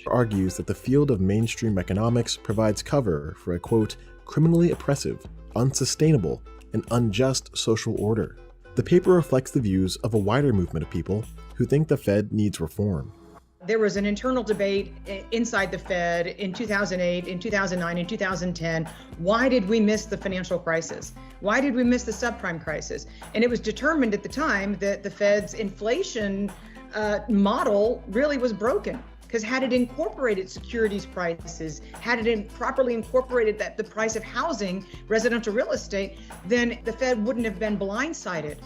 argues that the field of mainstream economics provides cover for a, quote, criminally oppressive, unsustainable, and unjust social order. The paper reflects the views of a wider movement of people who think the Fed needs reform. There was an internal debate inside the Fed in 2008, in 2009, in 2010. Why did we miss the financial crisis? Why did we miss the subprime crisis? And it was determined at the time that the Fed's inflation model really was broken. Because had it incorporated securities prices, had it properly incorporated the price of housing, residential real estate, then the Fed wouldn't have been blindsided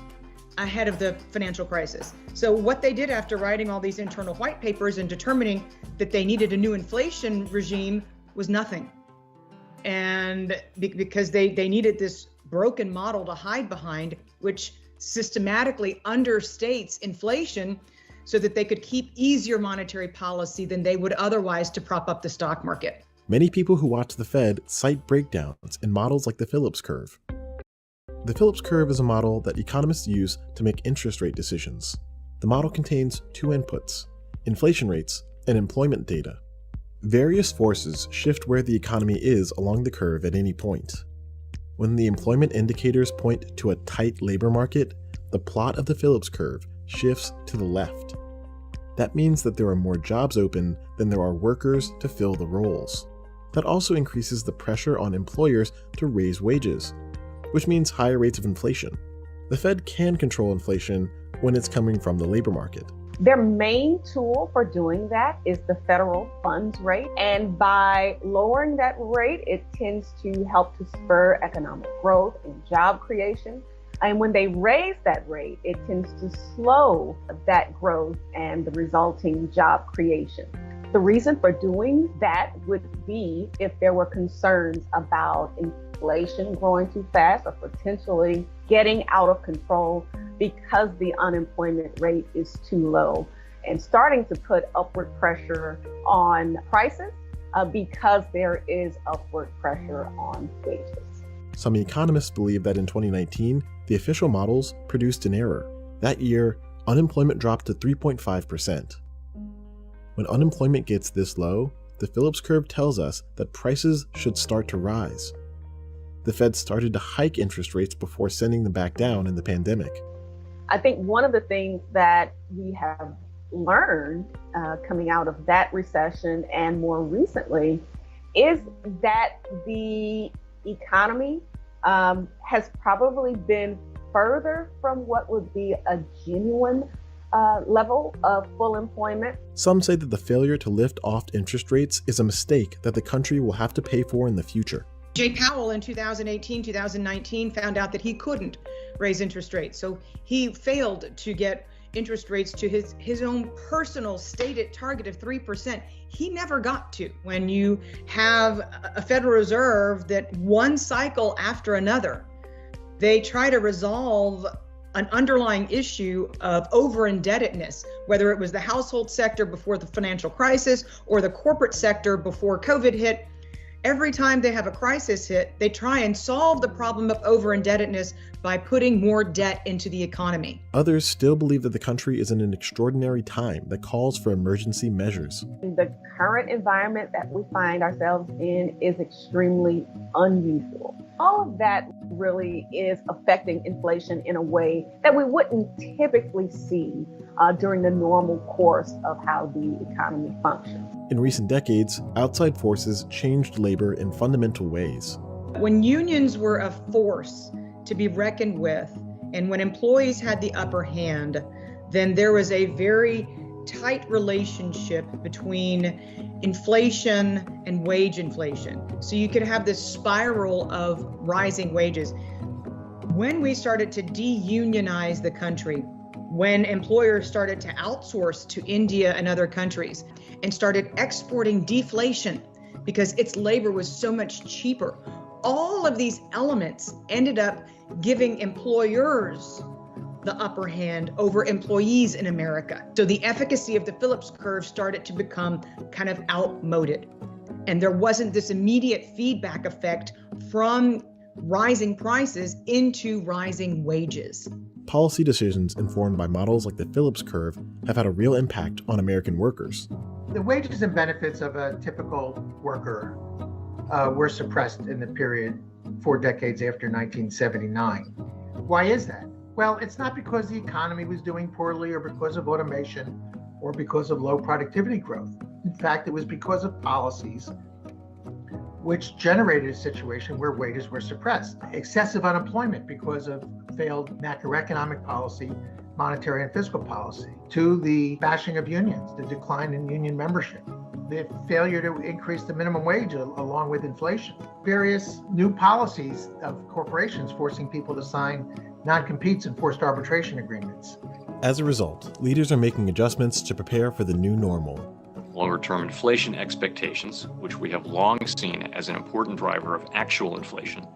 ahead of the financial crisis. So what they did after writing all these internal white papers and determining that they needed a new inflation regime was nothing. And because they needed this broken model to hide behind, which systematically understates inflation so that they could keep easier monetary policy than they would otherwise to prop up the stock market. Many people who watch the Fed cite breakdowns in models like the Phillips curve. The Phillips curve is a model that economists use to make interest rate decisions. The model contains two inputs, inflation rates and employment data. Various forces shift where the economy is along the curve at any point. When the employment indicators point to a tight labor market, the plot of the Phillips curve shifts to the left. That means that there are more jobs open than there are workers to fill the roles. That also increases the pressure on employers to raise wages, which means higher rates of inflation. The Fed can control inflation when it's coming from the labor market. Their main tool for doing that is the federal funds rate. And by lowering that rate, it tends to help to spur economic growth and job creation. And when they raise that rate, it tends to slow that growth and the resulting job creation. The reason for doing that would be if there were concerns about inflation growing too fast or potentially getting out of control because the unemployment rate is too low and starting to put upward pressure on prices because there is upward pressure on wages. Some economists believe that in 2019, the official models produced an error. That year, unemployment dropped to 3.5%. When unemployment gets this low, the Phillips curve tells us that prices should start to rise. The Fed started to hike interest rates before sending them back down in the pandemic. I think one of the things that we have learned coming out of that recession and more recently is that the economy has probably been further from what would be a genuine level of full employment. Some say that the failure to lift off interest rates is a mistake that the country will have to pay for in the future. Jay Powell in 2018, 2019 found out that he couldn't raise interest rates. So he failed to get interest rates to his own personal stated target of 3%. He never got to. When you have a Federal Reserve that one cycle after another, they try to resolve an underlying issue of over-indebtedness, whether it was the household sector before the financial crisis or the corporate sector before COVID hit. Every time they have a crisis hit, they try and solve the problem of over-indebtedness by putting more debt into the economy. Others still believe that the country is in an extraordinary time that calls for emergency measures. The current environment that we find ourselves in is extremely unusual. All of that really is affecting inflation in a way that we wouldn't typically see during the normal course of how the economy functions. In recent decades, outside forces changed labor in fundamental ways. When unions were a force to be reckoned with, and when employees had the upper hand, then there was a very tight relationship between inflation and wage inflation. So you could have this spiral of rising wages. When we started to de-unionize the country, when employers started to outsource to India and other countries and started exporting deflation because its labor was so much cheaper, all of these elements ended up giving employers the upper hand over employees in America. So the efficacy of the Phillips curve started to become kind of outmoded. And there wasn't this immediate feedback effect from rising prices into rising wages. Policy decisions informed by models like the Phillips curve have had a real impact on American workers. The wages and benefits of a typical worker were suppressed in the period 4 decades after 1979. Why is that? Well, it's not because the economy was doing poorly or because of automation or because of low productivity growth. In fact, it was because of policies which generated a situation where wages were suppressed. Excessive unemployment because of failed macroeconomic policy, monetary and fiscal policy, to the bashing of unions, the decline in union membership, the failure to increase the minimum wage along with inflation, various new policies of corporations forcing people to sign non-competes and forced arbitration agreements. As a result, leaders are making adjustments to prepare for the new normal. Longer-term inflation expectations, which we have long seen as an important driver of actual inflation,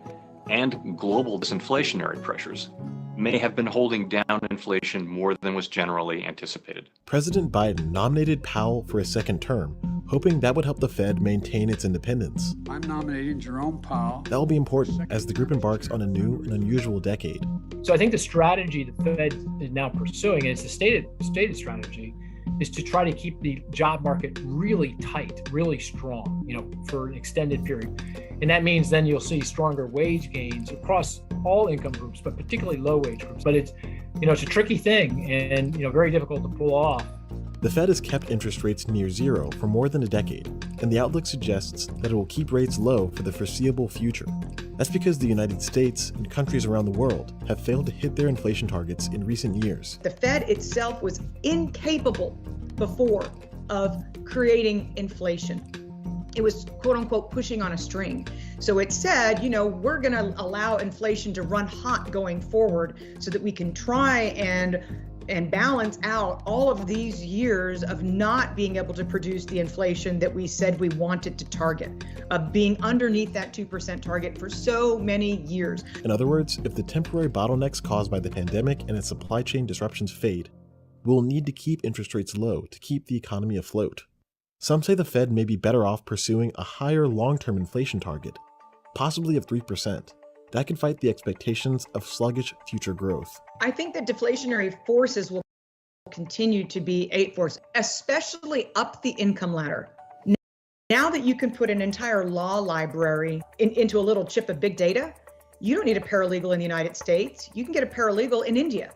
and global disinflationary pressures may have been holding down inflation more than was generally anticipated. President Biden nominated Powell for a second term, hoping that would help the Fed maintain its independence. I'm nominating Jerome Powell. That will be important as the group embarks on a new and unusual decade. So I think the strategy the Fed is now pursuing, and it's a stated strategy, is to try to keep the job market really tight, really strong, for an extended period. And that means then you'll see stronger wage gains across all income groups, but particularly low wage groups. But it's a tricky thing and, very difficult to pull off. The Fed has kept interest rates near zero for more than a decade, and the outlook suggests that it will keep rates low for the foreseeable future. That's because the United States and countries around the world have failed to hit their inflation targets in recent years. The Fed itself was incapable before of creating inflation. It was quote unquote pushing on a string. So it said, we're going to allow inflation to run hot going forward so that we can try and balance out all of these years of not being able to produce the inflation that we said we wanted to target, of being underneath that 2% target for so many years. In other words, if the temporary bottlenecks caused by the pandemic and its supply chain disruptions fade, we'll need to keep interest rates low to keep the economy afloat. Some say the Fed may be better off pursuing a higher long-term inflation target, possibly of 3%. That could fight the expectations of sluggish future growth. I think that deflationary forces will continue to be a force, especially up the income ladder. Now that you can put an entire law library into a little chip of big data, you don't need a paralegal in the United States. You can get a paralegal in India.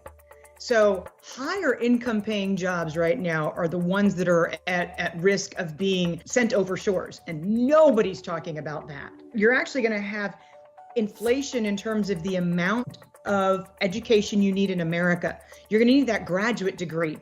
So higher income paying jobs right now are the ones that are at risk of being sent over shores, and nobody's talking about that. You're actually going to have inflation in terms of the amount of education you need in America. You're going to need that graduate degree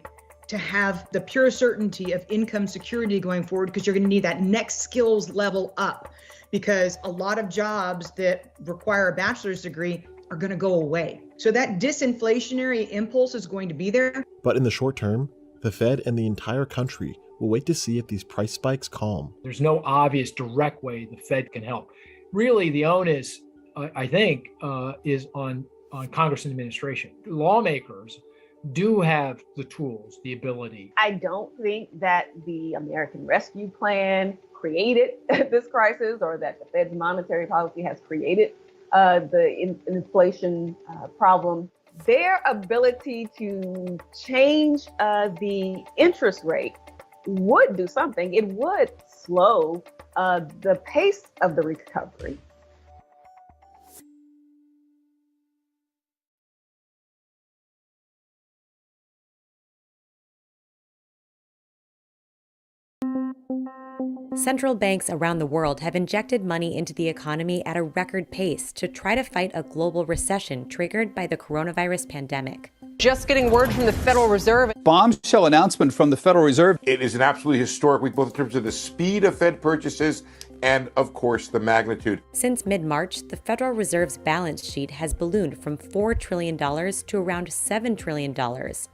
to have the pure certainty of income security going forward, because you're going to need that next skills level up, because a lot of jobs that require a bachelor's degree are going to go away. So that disinflationary impulse is going to be there. But in the short term, the Fed and the entire country will wait to see if these price spikes calm. There's no obvious direct way the Fed can help. Really, the onus, I think, is on Congress and administration. Lawmakers do have the tools, the ability. I don't think that the American Rescue Plan created this crisis, or that the Fed's monetary policy has created the inflation problem. Their ability to change the interest rate would do something. It would slow the pace of the recovery. Central banks around the world have injected money into the economy at a record pace to try to fight a global recession triggered by the coronavirus pandemic. Just getting word from the Federal Reserve. Bombshell announcement from the Federal Reserve. It is an absolutely historic week, both in terms of the speed of Fed purchases and, of course, the magnitude. Since mid-March, the Federal Reserve's balance sheet has ballooned from $4 trillion to around $7 trillion,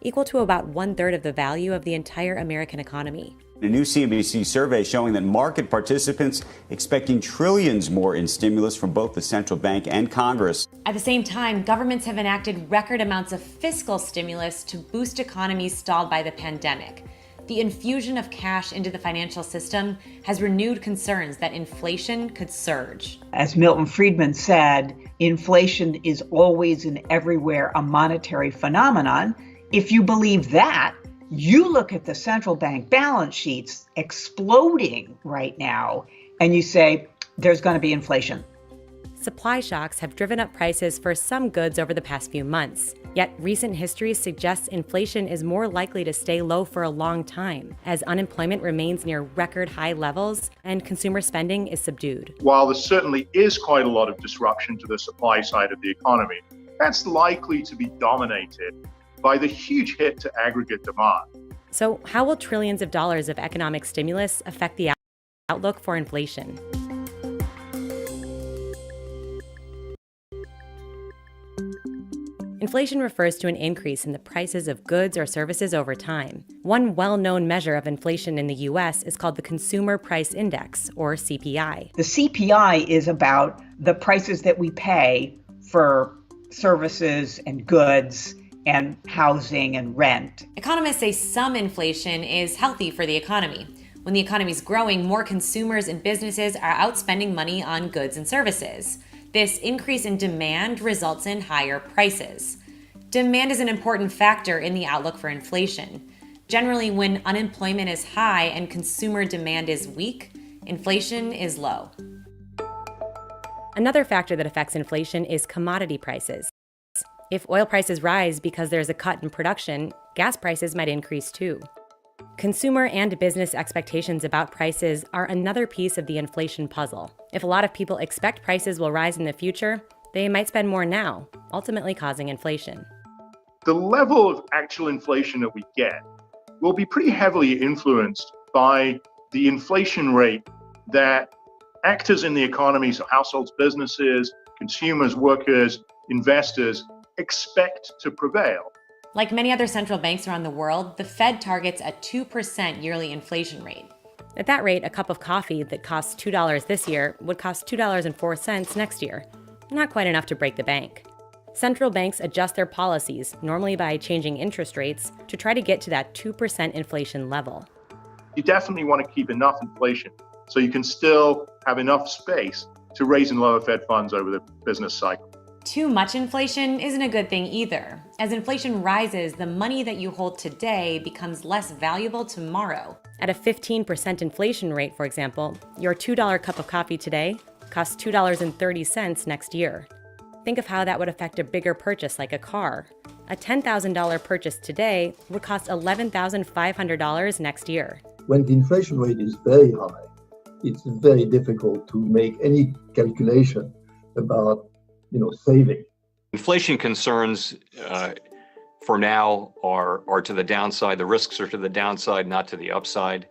equal to about 1/3 of the value of the entire American economy. A new CNBC survey showing that market participants expecting trillions more in stimulus from both the central bank and Congress. At the same time, governments have enacted record amounts of fiscal stimulus to boost economies stalled by the pandemic. The infusion of cash into the financial system has renewed concerns that inflation could surge. As Milton Friedman said, inflation is always and everywhere a monetary phenomenon. If you believe that, You look at the central bank balance sheets exploding right now, and you say there's going to be inflation. Supply shocks have driven up prices for some goods over the past few months. Yet recent history suggests inflation is more likely to stay low for a long time, as unemployment remains near record high levels and consumer spending is subdued. While there certainly is quite a lot of disruption to the supply side of the economy, that's likely to be dominated by the huge hit to aggregate demand. So how will trillions of dollars of economic stimulus affect the outlook for inflation? Inflation refers to an increase in the prices of goods or services over time. One well-known measure of inflation in the U.S. is called the Consumer Price Index, or CPI. The CPI is about the prices that we pay for services and goods and housing and rent. Economists say some inflation is healthy for the economy. When the economy is growing, more consumers and businesses are outspending money on goods and services. This increase in demand results in higher prices. Demand is an important factor in the outlook for inflation. Generally, when unemployment is high and consumer demand is weak, inflation is low. Another factor that affects inflation is commodity prices. If oil prices rise because there's a cut in production, gas prices might increase too. Consumer and business expectations about prices are another piece of the inflation puzzle. If a lot of people expect prices will rise in the future, they might spend more now, ultimately causing inflation. The level of actual inflation that we get will be pretty heavily influenced by the inflation rate that actors in the economy, so households, businesses, consumers, workers, investors, expect to prevail. Like many other central banks around the world, the Fed targets a 2% yearly inflation rate. At that rate, a cup of coffee that costs $2 this year would cost $2.04 next year. Not quite enough to break the bank. Central banks adjust their policies, normally by changing interest rates, to try to get to that 2% inflation level. You definitely want to keep enough inflation so you can still have enough space to raise and lower Fed funds over the business cycle. Too much inflation isn't a good thing either. As inflation rises, the money that you hold today becomes less valuable tomorrow. At a 15% inflation rate, for example, your $2 cup of coffee today costs $2.30 next year. Think of how that would affect a bigger purchase like a car. A $10,000 purchase today would cost $11,500 next year. When the inflation rate is very high, it's very difficult to make any calculation about saving. Inflation concerns for now are to the downside. The risks are to the downside, not to the upside.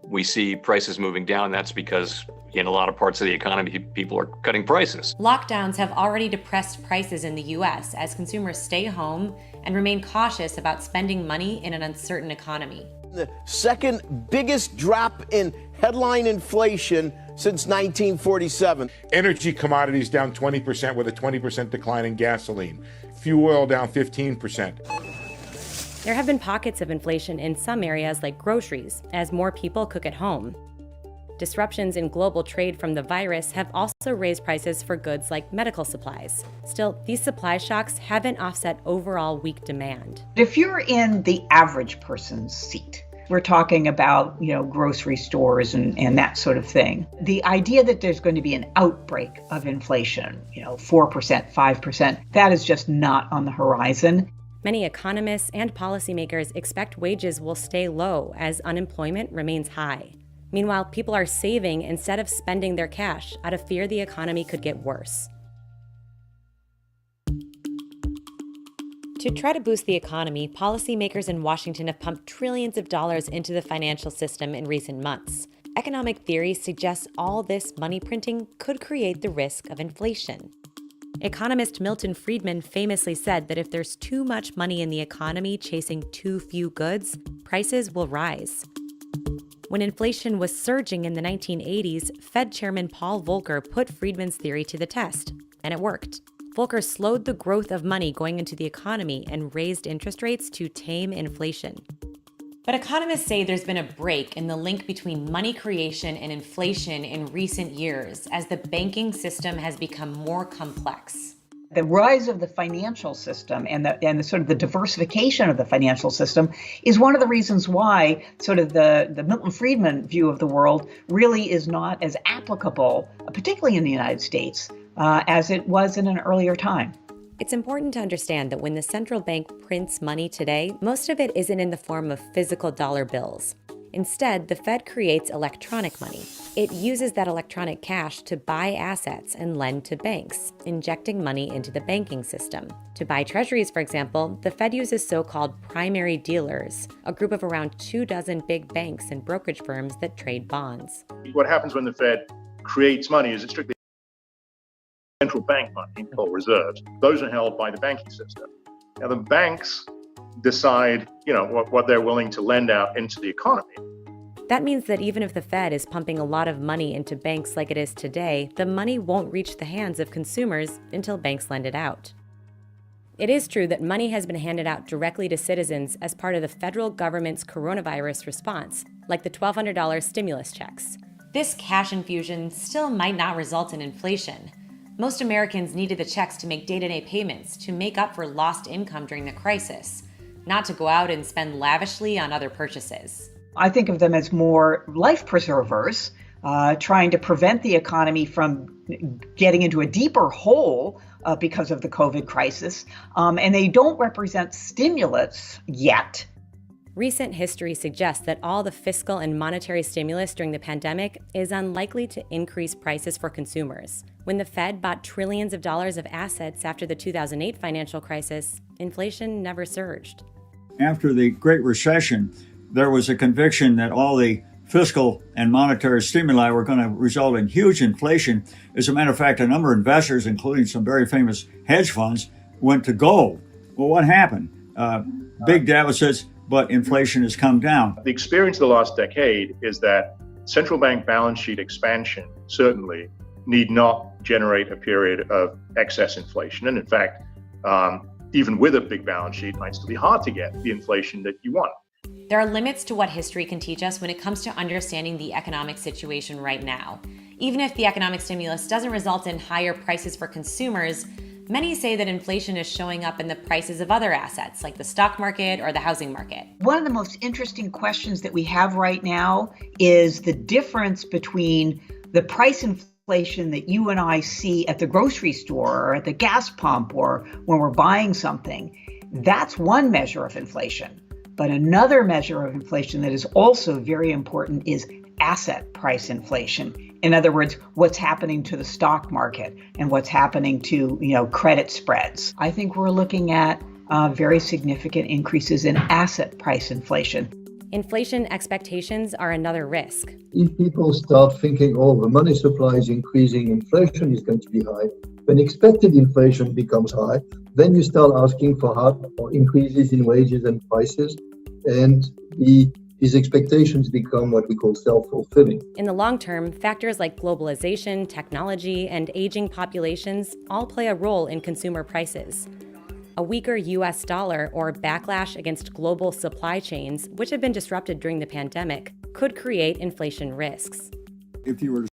We see prices moving down. That's because in a lot of parts of the economy, people are cutting prices. Lockdowns have already depressed prices in the U.S. as consumers stay home and remain cautious about spending money in an uncertain economy. The second biggest drop in headline inflation since 1947. Energy commodities down 20% with a 20% decline in gasoline. Fuel oil down 15%. There have been pockets of inflation in some areas like groceries, as more people cook at home. Disruptions in global trade from the virus have also raised prices for goods like medical supplies. Still, these supply shocks haven't offset overall weak demand. If you're in the average person's seat, we're talking about, grocery stores and that sort of thing. The idea that there's going to be an outbreak of inflation, 4%, 5%, that is just not on the horizon. Many economists and policymakers expect wages will stay low as unemployment remains high. Meanwhile, people are saving instead of spending their cash out of fear the economy could get worse. To try to boost the economy, policymakers in Washington have pumped trillions of dollars into the financial system in recent months. Economic theory suggests all this money printing could create the risk of inflation. Economist Milton Friedman famously said that if there's too much money in the economy chasing too few goods, prices will rise. When inflation was surging in the 1980s, Fed Chairman Paul Volcker put Friedman's theory to the test, and it worked. Volcker slowed the growth of money going into the economy and raised interest rates to tame inflation. But economists say there's been a break in the link between money creation and inflation in recent years as the banking system has become more complex. The rise of the financial system and the sort of the diversification of the financial system is one of the reasons why sort of the Milton Friedman view of the world really is not as applicable, particularly in the United States, as it was in an earlier time. It's important to understand that when the central bank prints money today, most of it isn't in the form of physical dollar bills. Instead, the Fed creates electronic money. It uses that electronic cash to buy assets and lend to banks, injecting money into the banking system. To buy treasuries, for example, the Fed uses so-called primary dealers, a group of around 24 big banks and brokerage firms that trade bonds. What happens when the Fed creates money is it's strictly central bank money or reserves. Those are held by the banking system. Now the banks decide, what they're willing to lend out into the economy. That means that even if the Fed is pumping a lot of money into banks like it is today, the money won't reach the hands of consumers until banks lend it out. It is true that money has been handed out directly to citizens as part of the federal government's coronavirus response, like the $1,200 stimulus checks. This cash infusion still might not result in inflation. Most Americans needed the checks to make day-to-day payments, to make up for lost income during the crisis, not to go out and spend lavishly on other purchases. I think of them as more life preservers, trying to prevent the economy from getting into a deeper hole because of the COVID crisis. And they don't represent stimulus yet. Recent history suggests that all the fiscal and monetary stimulus during the pandemic is unlikely to increase prices for consumers. When the Fed bought trillions of dollars of assets after the 2008 financial crisis, inflation never surged. After the Great Recession, there was a conviction that all the fiscal and monetary stimuli were going to result in huge inflation. As a matter of fact, a number of investors, including some very famous hedge funds, went to gold. Well, what happened? Big deficits, but inflation has come down. The experience of the last decade is that central bank balance sheet expansion certainly need not generate a period of excess inflation. And in fact, even with a big balance sheet, it might still be hard to get the inflation that you want. There are limits to what history can teach us when it comes to understanding the economic situation right now. Even if the economic stimulus doesn't result in higher prices for consumers, many say that inflation is showing up in the prices of other assets, like the stock market or the housing market. One of the most interesting questions that we have right now is the difference between the price inflation that you and I see at the grocery store or at the gas pump or when we're buying something. That's one measure of inflation. But another measure of inflation that is also very important is asset price inflation. In other words, what's happening to the stock market and what's happening to, credit spreads. I think we're looking at very significant increases in asset price inflation. Inflation expectations are another risk. If people start thinking, the money supply is increasing, inflation is going to be high, when expected inflation becomes high, then you start asking for increases in wages and prices, and these expectations become what we call self-fulfilling. In the long term, factors like globalization, technology, and aging populations all play a role in consumer prices. A weaker US dollar or backlash against global supply chains, which have been disrupted during the pandemic, could create inflation risks. If you were to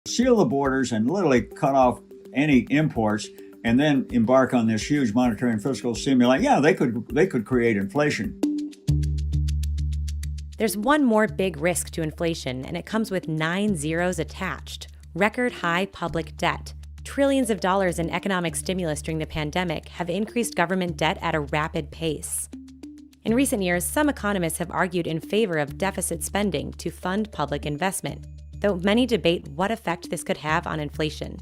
seal the borders and literally cut off any imports and then embark on this huge monetary and fiscal stimuli, they could create inflation. There's one more big risk to inflation, and it comes with 9 zeros attached: record high public debt. Trillions of dollars in economic stimulus during the pandemic have increased government debt at a rapid pace. In recent years, some economists have argued in favor of deficit spending to fund public investment, though many debate what effect this could have on inflation.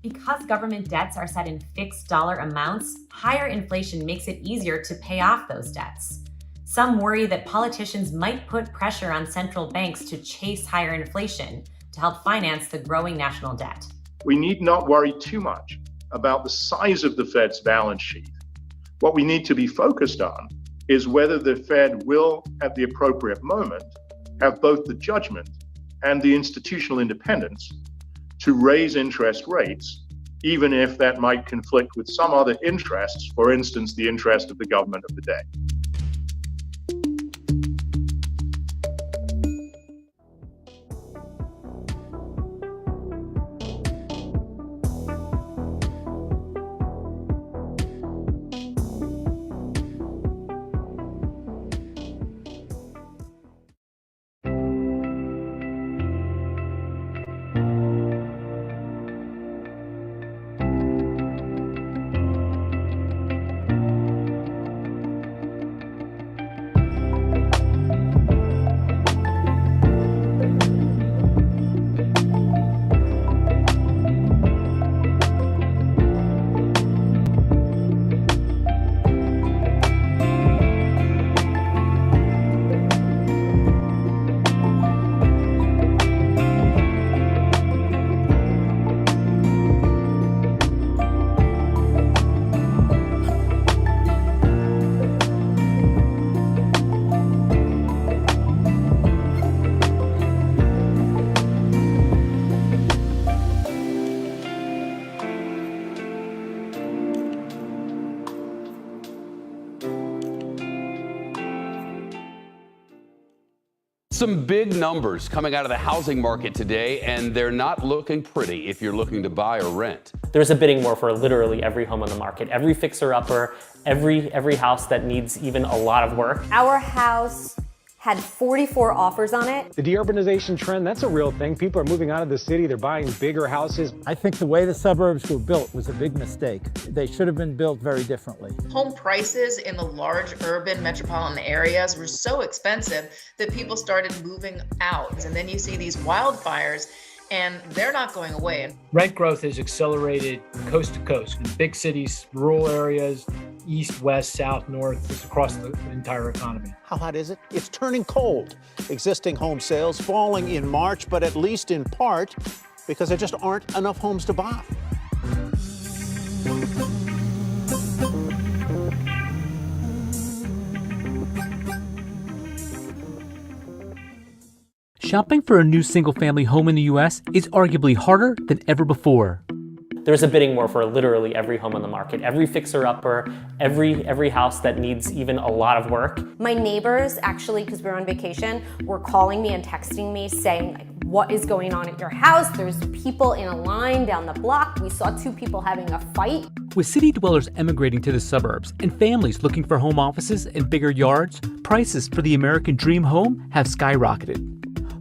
Because government debts are set in fixed dollar amounts, higher inflation makes it easier to pay off those debts. Some worry that politicians might put pressure on central banks to chase higher inflation to help finance the growing national debt. We need not worry too much about the size of the Fed's balance sheet. What we need to be focused on is whether the Fed will, at the appropriate moment, have both the judgment and the institutional independence to raise interest rates, even if that might conflict with some other interests, for instance, the interest of the government of the day. Some big numbers coming out of the housing market today, and they're not looking pretty if you're looking to buy or rent. There's a bidding war for literally every home on the market, every fixer-upper, every house that needs even a lot of work. Our house had 44 offers on it. The deurbanization trend, that's a real thing. People are moving out of the city, they're buying bigger houses. I think the way the suburbs were built was a big mistake. They should have been built very differently. Home prices in the large urban metropolitan areas were so expensive that people started moving out. And then you see these wildfires, and they're not going away. Rent growth has accelerated coast to coast in big cities, rural areas, east, west, south, north, just across the entire economy. How hot is it? It's turning cold. Existing home sales falling in March, but at least in part because there just aren't enough homes to buy. Shopping for a new single-family home in the U.S. is arguably harder than ever before. There's a bidding war for literally every home on the market, every fixer-upper, every house that needs even a lot of work. My neighbors, actually, because we were on vacation, were calling me and texting me saying, what is going on at your house? There's people in a line down the block. We saw 2 people having a fight. With city dwellers emigrating to the suburbs and families looking for home offices and bigger yards, prices for the American dream home have skyrocketed.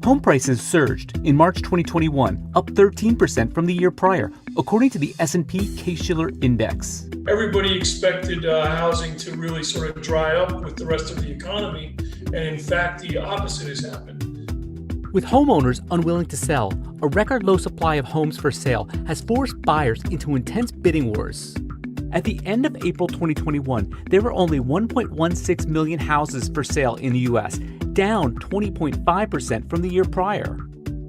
Home prices surged in March 2021, up 13% from the year prior, according to the S&P Case-Shiller Index. Everybody expected housing to really sort of dry up with the rest of the economy, and in fact, the opposite has happened. With homeowners unwilling to sell, a record low supply of homes for sale has forced buyers into intense bidding wars. At the end of April 2021, there were only 1.16 million houses for sale in the U.S., down 20.5% from the year prior.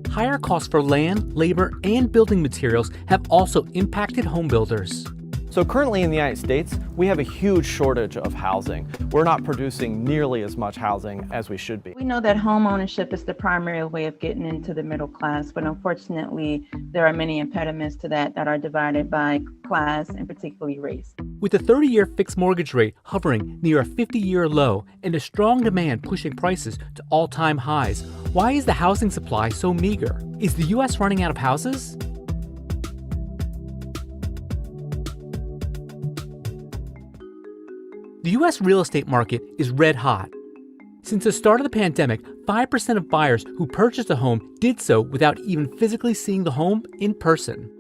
Higher costs for land, labor, and building materials have also impacted home builders. So currently in the United States, we have a huge shortage of housing. We're not producing nearly as much housing as we should be. We know that home ownership is the primary way of getting into the middle class, but unfortunately, there are many impediments to that are divided by class and particularly race. With the 30-year fixed mortgage rate hovering near a 50-year low and a strong demand pushing prices to all-time highs, why is the housing supply so meager? Is the U.S. running out of houses? The U.S. real estate market is red hot. Since the start of the pandemic, 5% of buyers who purchased a home did so without even physically seeing the home in person.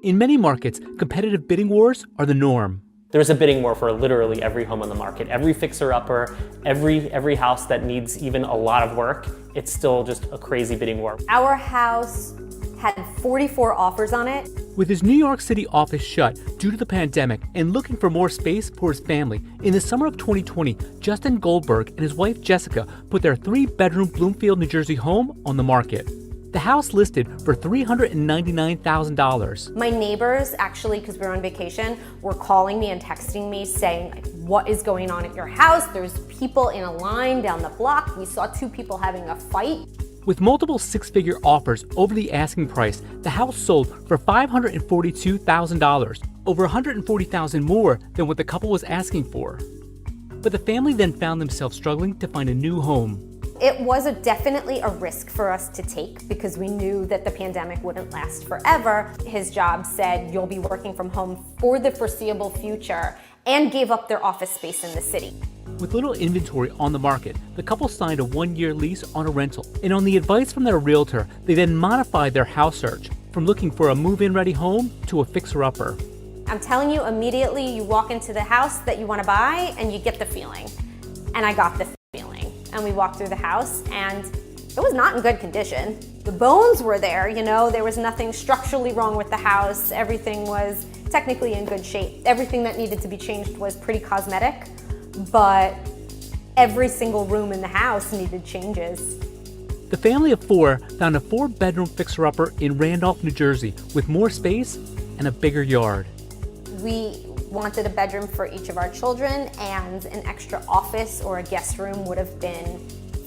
In many markets, competitive bidding wars are the norm. There's a bidding war for literally every home on the market, every fixer-upper, every house that needs even a lot of work. It's still just a crazy bidding war. Our house had 44 offers on it. With his New York City office shut due to the pandemic and looking for more space for his family, in the summer of 2020, Justin Goldberg and his wife Jessica put their 3-bedroom Bloomfield, New Jersey home on the market. The house listed for $399,000. My neighbors, actually, because we were on vacation, were calling me and texting me saying, what is going on at your house? There's people in a line down the block. We saw 2 people having a fight. With multiple 6-figure offers over the asking price, the house sold for $542,000, over $140,000 more than what the couple was asking for. But the family then found themselves struggling to find a new home. It was definitely a risk for us to take because we knew that the pandemic wouldn't last forever. His job said you'll be working from home for the foreseeable future and gave up their office space in the city. With little inventory on the market, the couple signed a 1-year lease on a rental. And on the advice from their realtor, they then modified their house search from looking for a move-in ready home to a fixer-upper. I'm telling you, immediately you walk into the house that you want to buy and you get the feeling. And I got the feeling. And we walked through the house and it was not in good condition. The bones were there, there was nothing structurally wrong with the house. Everything was technically in good shape. Everything that needed to be changed was pretty cosmetic, but every single room in the house needed changes. The family of 4 found a 4-bedroom fixer-upper in Randolph, New Jersey, with more space and a bigger yard. We wanted a bedroom for each of our children, and an extra office or a guest room would have been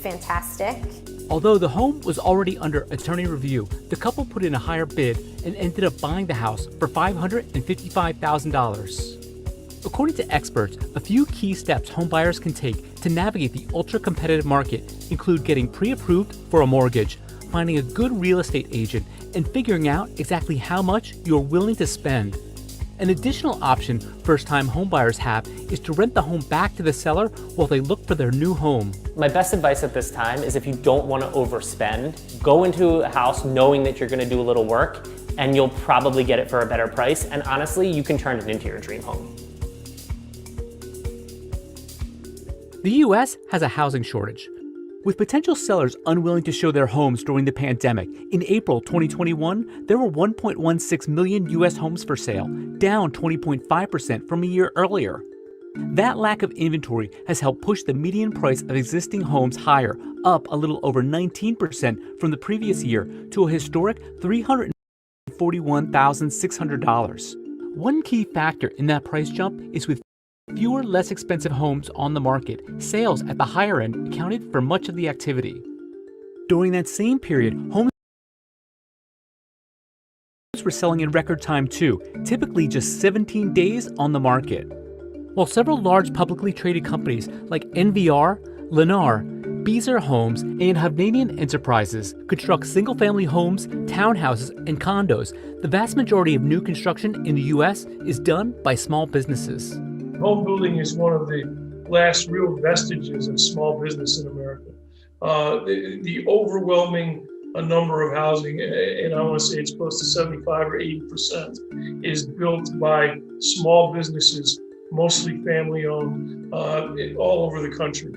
fantastic. Although the home was already under attorney review, the couple put in a higher bid and ended up buying the house for $555,000. According to experts, a few key steps homebuyers can take to navigate the ultra-competitive market include getting pre-approved for a mortgage, finding a good real estate agent, and figuring out exactly how much you're willing to spend. An additional option first-time homebuyers have is to rent the home back to the seller while they look for their new home. My best advice at this time is if you don't want to overspend, go into a house knowing that you're going to do a little work and you'll probably get it for a better price. And honestly, you can turn it into your dream home. The US has a housing shortage. With potential sellers unwilling to show their homes during the pandemic, in April 2021, there were 1.16 million US homes for sale, down 20.5% from a year earlier. That lack of inventory has helped push the median price of existing homes higher, up a little over 19% from the previous year to a historic $341,600. One key factor in that price jump is with fewer, less expensive homes on the market, sales at the higher end accounted for much of the activity. During that same period, homes were selling in record time too, typically just 17 days on the market. While several large publicly traded companies like NVR, Lennar, Beazer Homes, and Hovnanian Enterprises construct single-family homes, townhouses, and condos, the vast majority of new construction in the U.S. is done by small businesses. Home building is one of the last real vestiges of small business in America. The overwhelming number of housing, and I want to say it's close to 75 or 80%, is built by small businesses, mostly family-owned, all over the country.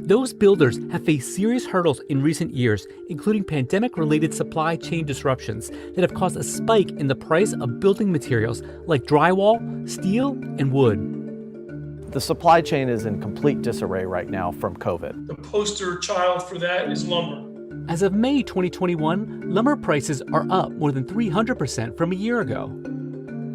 Those builders have faced serious hurdles in recent years, including pandemic-related supply chain disruptions that have caused a spike in the price of building materials like drywall, steel, and wood. The supply chain is in complete disarray right now from COVID. The poster child for that is lumber. As of May 2021, lumber prices are up more than 300% from a year ago.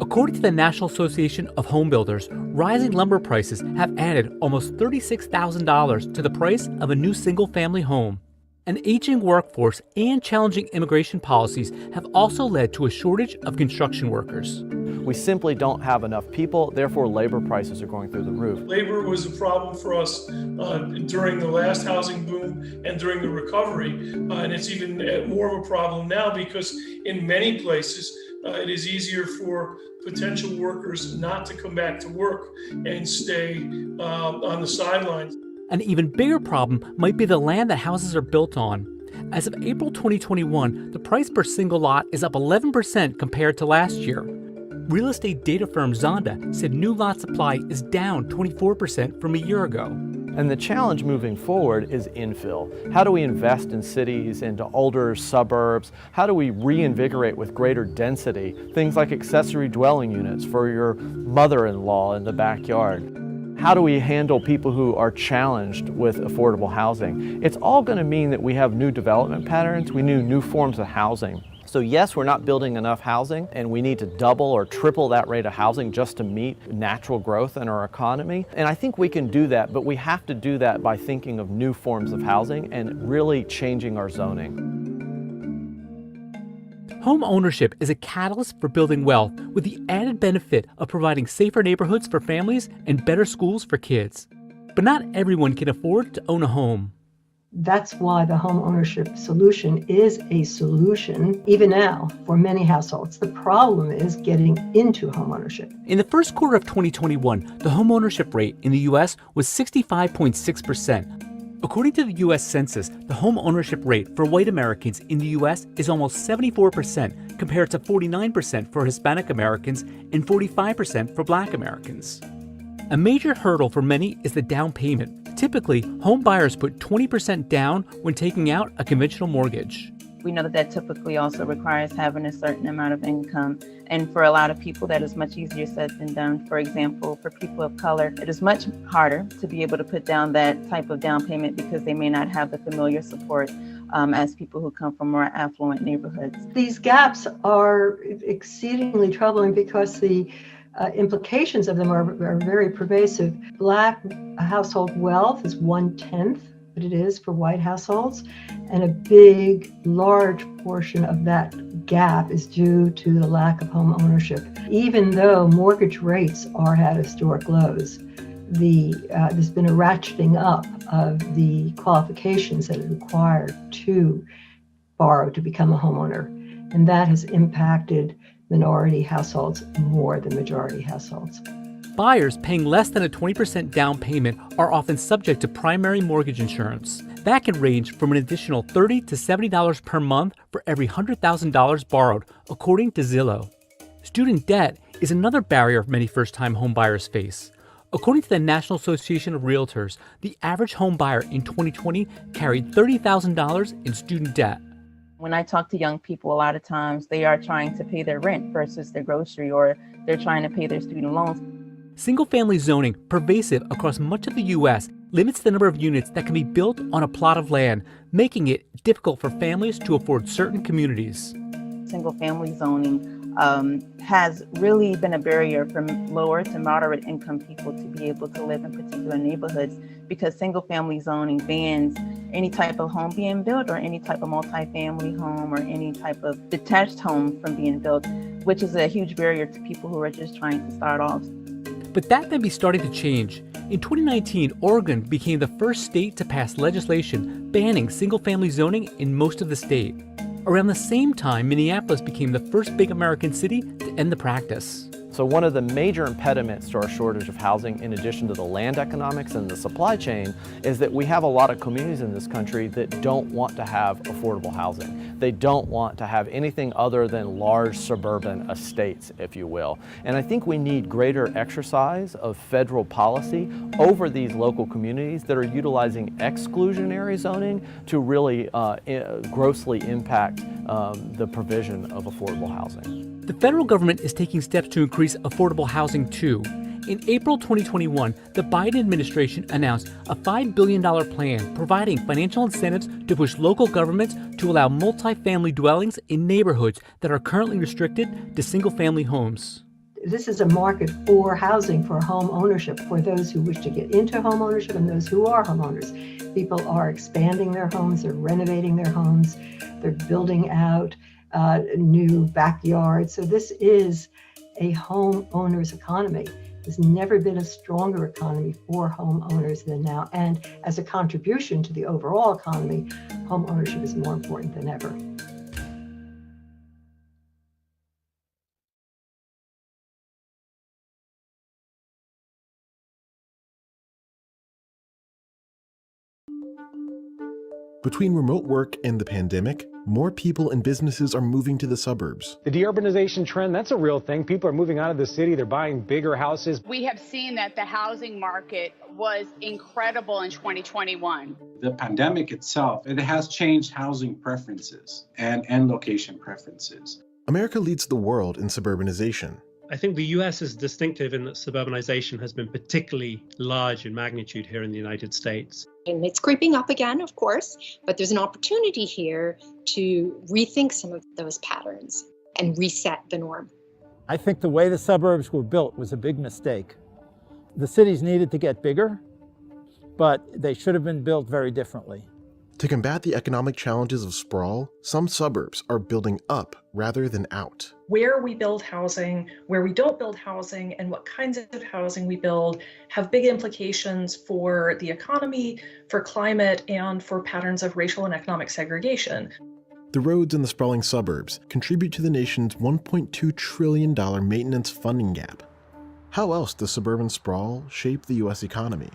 According to the National Association of Home Builders, rising lumber prices have added almost $36,000 to the price of a new single-family home. An aging workforce and challenging immigration policies have also led to a shortage of construction workers. We simply don't have enough people, therefore labor prices are going through the roof. Labor was a problem for us during the last housing boom and during the recovery, and it's even more of a problem now because in many places it is easier for potential workers not to come back to work and stay on the sidelines. An even bigger problem might be the land that houses are built on. As of April 2021, the price per single lot is up 11% compared to last year. Real estate data firm Zonda said new lot supply is down 24% from a year ago. And the challenge moving forward is infill. How do we invest in cities, into older suburbs? How do we reinvigorate with greater density things like accessory dwelling units for your mother-in-law in the backyard? How do we handle people who are challenged with affordable housing? It's all going to mean that we have new development patterns, we need new forms of housing. So yes, we're not building enough housing, and we need to double or triple that rate of housing just to meet natural growth in our economy. And I think we can do that, but we have to do that by thinking of new forms of housing and really changing our zoning. Home ownership is a catalyst for building wealth with the added benefit of providing safer neighborhoods for families and better schools for kids. But not everyone can afford to own a home. That's why the home ownership solution is a solution, even now, for many households. The problem is getting into home ownership. In the first quarter of 2021, the home ownership rate in the U.S. was 65.6%. According to the U.S. Census, the home ownership rate for white Americans in the U.S. is almost 74% compared to 49% for Hispanic Americans and 45% for Black Americans. A major hurdle for many is the down payment. Typically, home buyers put 20% down when taking out a conventional mortgage. We know that typically also requires having a certain amount of income. And for a lot of people, that is much easier said than done. For example, for people of color, it is much harder to be able to put down that type of down payment because they may not have the familiar support as people who come from more affluent neighborhoods. These gaps are exceedingly troubling because the implications of them are very pervasive. Black household wealth is 1/10 but it is for white households. And a large portion of that gap is due to the lack of home ownership. Even though mortgage rates are at historic lows, there's been a ratcheting up of the qualifications that are required to borrow to become a homeowner. And that has impacted minority households more than majority households. Buyers paying less than a 20% down payment are often subject to primary mortgage insurance. That can range from an additional $30 to $70 per month for every $100,000 borrowed, according to Zillow. Student debt is another barrier many first-time home buyers face. According to the National Association of Realtors, the average home buyer in 2020 carried $30,000 in student debt. When I talk to young people, a lot of times they are trying to pay their rent versus their grocery, or they're trying to pay their student loans. Single-family zoning, pervasive across much of the U.S., limits the number of units that can be built on a plot of land, making it difficult for families to afford certain communities. Single-family zoning has really been a barrier for lower to moderate income people to be able to live in particular neighborhoods, because single-family zoning bans any type of home being built or any type of multifamily home or any type of detached home from being built, which is a huge barrier to people who are just trying to start off. But that may be starting to change. In 2019, Oregon became the first state to pass legislation banning single-family zoning in most of the state. Around the same time, Minneapolis became the first big American city to end the practice. So one of the major impediments to our shortage of housing, in addition to the land economics and the supply chain, is that we have a lot of communities in this country that don't want to have affordable housing. They don't want to have anything other than large suburban estates, if you will. And I think we need greater exercise of federal policy over these local communities that are utilizing exclusionary zoning to really grossly impact the provision of affordable housing. The federal government is taking steps to increase affordable housing too. In April 2021, the Biden administration announced a $5 billion plan providing financial incentives to push local governments to allow multifamily dwellings in neighborhoods that are currently restricted to single-family homes. This is a market for housing, for home ownership, for those who wish to get into home ownership and those who are homeowners. People are expanding their homes, they're renovating their homes, they're building out new backyards. So this is a homeowners economy. There's never been a stronger economy for homeowners than now. And as a contribution to the overall economy, home ownership is more important than ever. Between remote work and the pandemic, more people and businesses are moving to the suburbs. The deurbanization trend, that's a real thing. People are moving out of the city. They're buying bigger houses. We have seen that the housing market was incredible in 2021. The pandemic itself, it has changed housing preferences and location preferences. America leads the world in suburbanization. I think the US is distinctive in that suburbanization has been particularly large in magnitude here in the United States. And it's creeping up again, of course, but there's an opportunity here to rethink some of those patterns and reset the norm. I think the way the suburbs were built was a big mistake. The cities needed to get bigger, but they should have been built very differently. To combat the economic challenges of sprawl, some suburbs are building up rather than out. Where we build housing, where we don't build housing, and what kinds of housing we build have big implications for the economy, for climate, and for patterns of racial and economic segregation. The roads in the sprawling suburbs contribute to the nation's $1.2 trillion maintenance funding gap. How else does suburban sprawl shape the U.S. economy?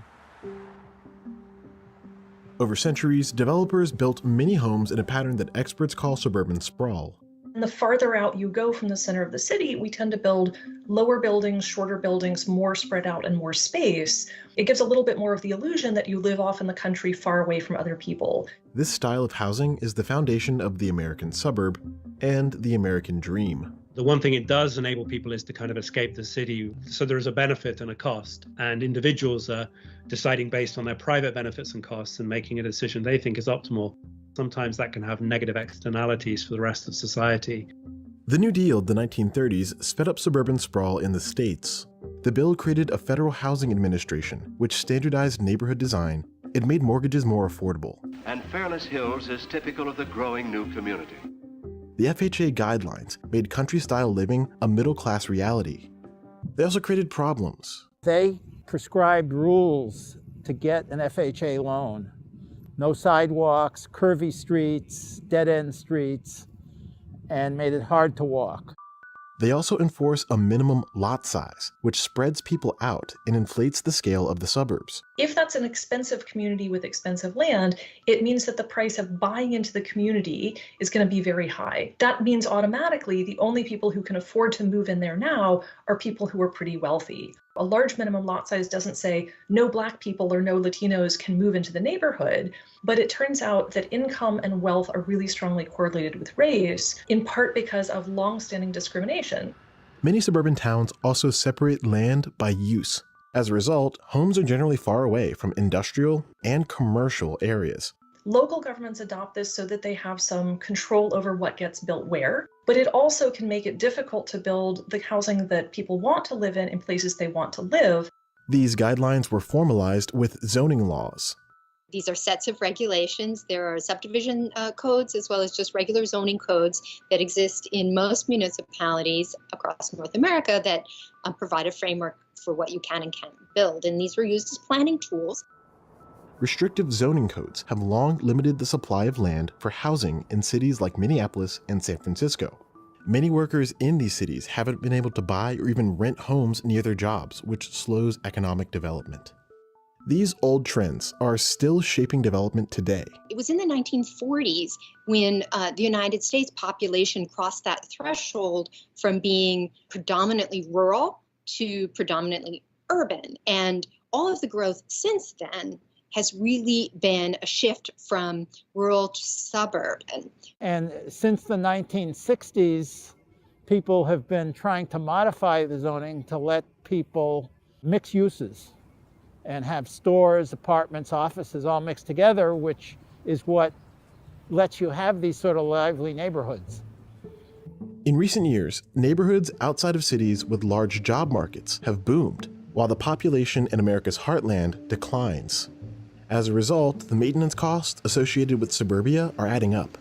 Over centuries, developers built many homes in a pattern that experts call suburban sprawl. And the farther out you go from the center of the city, we tend to build lower buildings, shorter buildings, more spread out and more space. It gives a little bit more of the illusion that you live off in the country far away from other people. This style of housing is the foundation of the American suburb and the American dream. The one thing it does enable people is to kind of escape the city. So there's a benefit and a cost, and individuals are deciding based on their private benefits and costs and making a decision they think is optimal. Sometimes that can have negative externalities for the rest of society. The New Deal of the 1930s sped up suburban sprawl in the states. The bill created a federal housing administration, which standardized neighborhood design, it made mortgages more affordable. And Fairless Hills is typical of the growing new community. The FHA guidelines made country-style living a middle-class reality. They also created problems. They prescribed rules to get an FHA loan. No sidewalks, curvy streets, dead-end streets, and made it hard to walk. They also enforce a minimum lot size, which spreads people out and inflates the scale of the suburbs. If that's an expensive community with expensive land, it means that the price of buying into the community is going to be very high. That means automatically the only people who can afford to move in there now are people who are pretty wealthy. A large minimum lot size doesn't say no Black people or no Latinos can move into the neighborhood, but it turns out that income and wealth are really strongly correlated with race, in part because of longstanding discrimination. Many suburban towns also separate land by use. As a result, homes are generally far away from industrial and commercial areas. Local governments adopt this so that they have some control over what gets built where, but it also can make it difficult to build the housing that people want to live in places they want to live. These guidelines were formalized with zoning laws. These are sets of regulations. There are subdivision codes as well as just regular zoning codes that exist in most municipalities across North America that provide a framework for what you can and can't build. And these were used as planning tools. Restrictive zoning codes have long limited the supply of land for housing in cities like Minneapolis and San Francisco. Many workers in these cities haven't been able to buy or even rent homes near their jobs, which slows economic development. These old trends are still shaping development today. It was in the 1940s when the United States population crossed that threshold from being predominantly rural to predominantly urban. And all of the growth since then has really been a shift from rural to suburban. And since the 1960s, people have been trying to modify the zoning to let people mix uses and have stores, apartments, offices all mixed together, which is what lets you have these sort of lively neighborhoods. In recent years, neighborhoods outside of cities with large job markets have boomed, while the population in America's heartland declines. As a result, the maintenance costs associated with suburbia are adding up.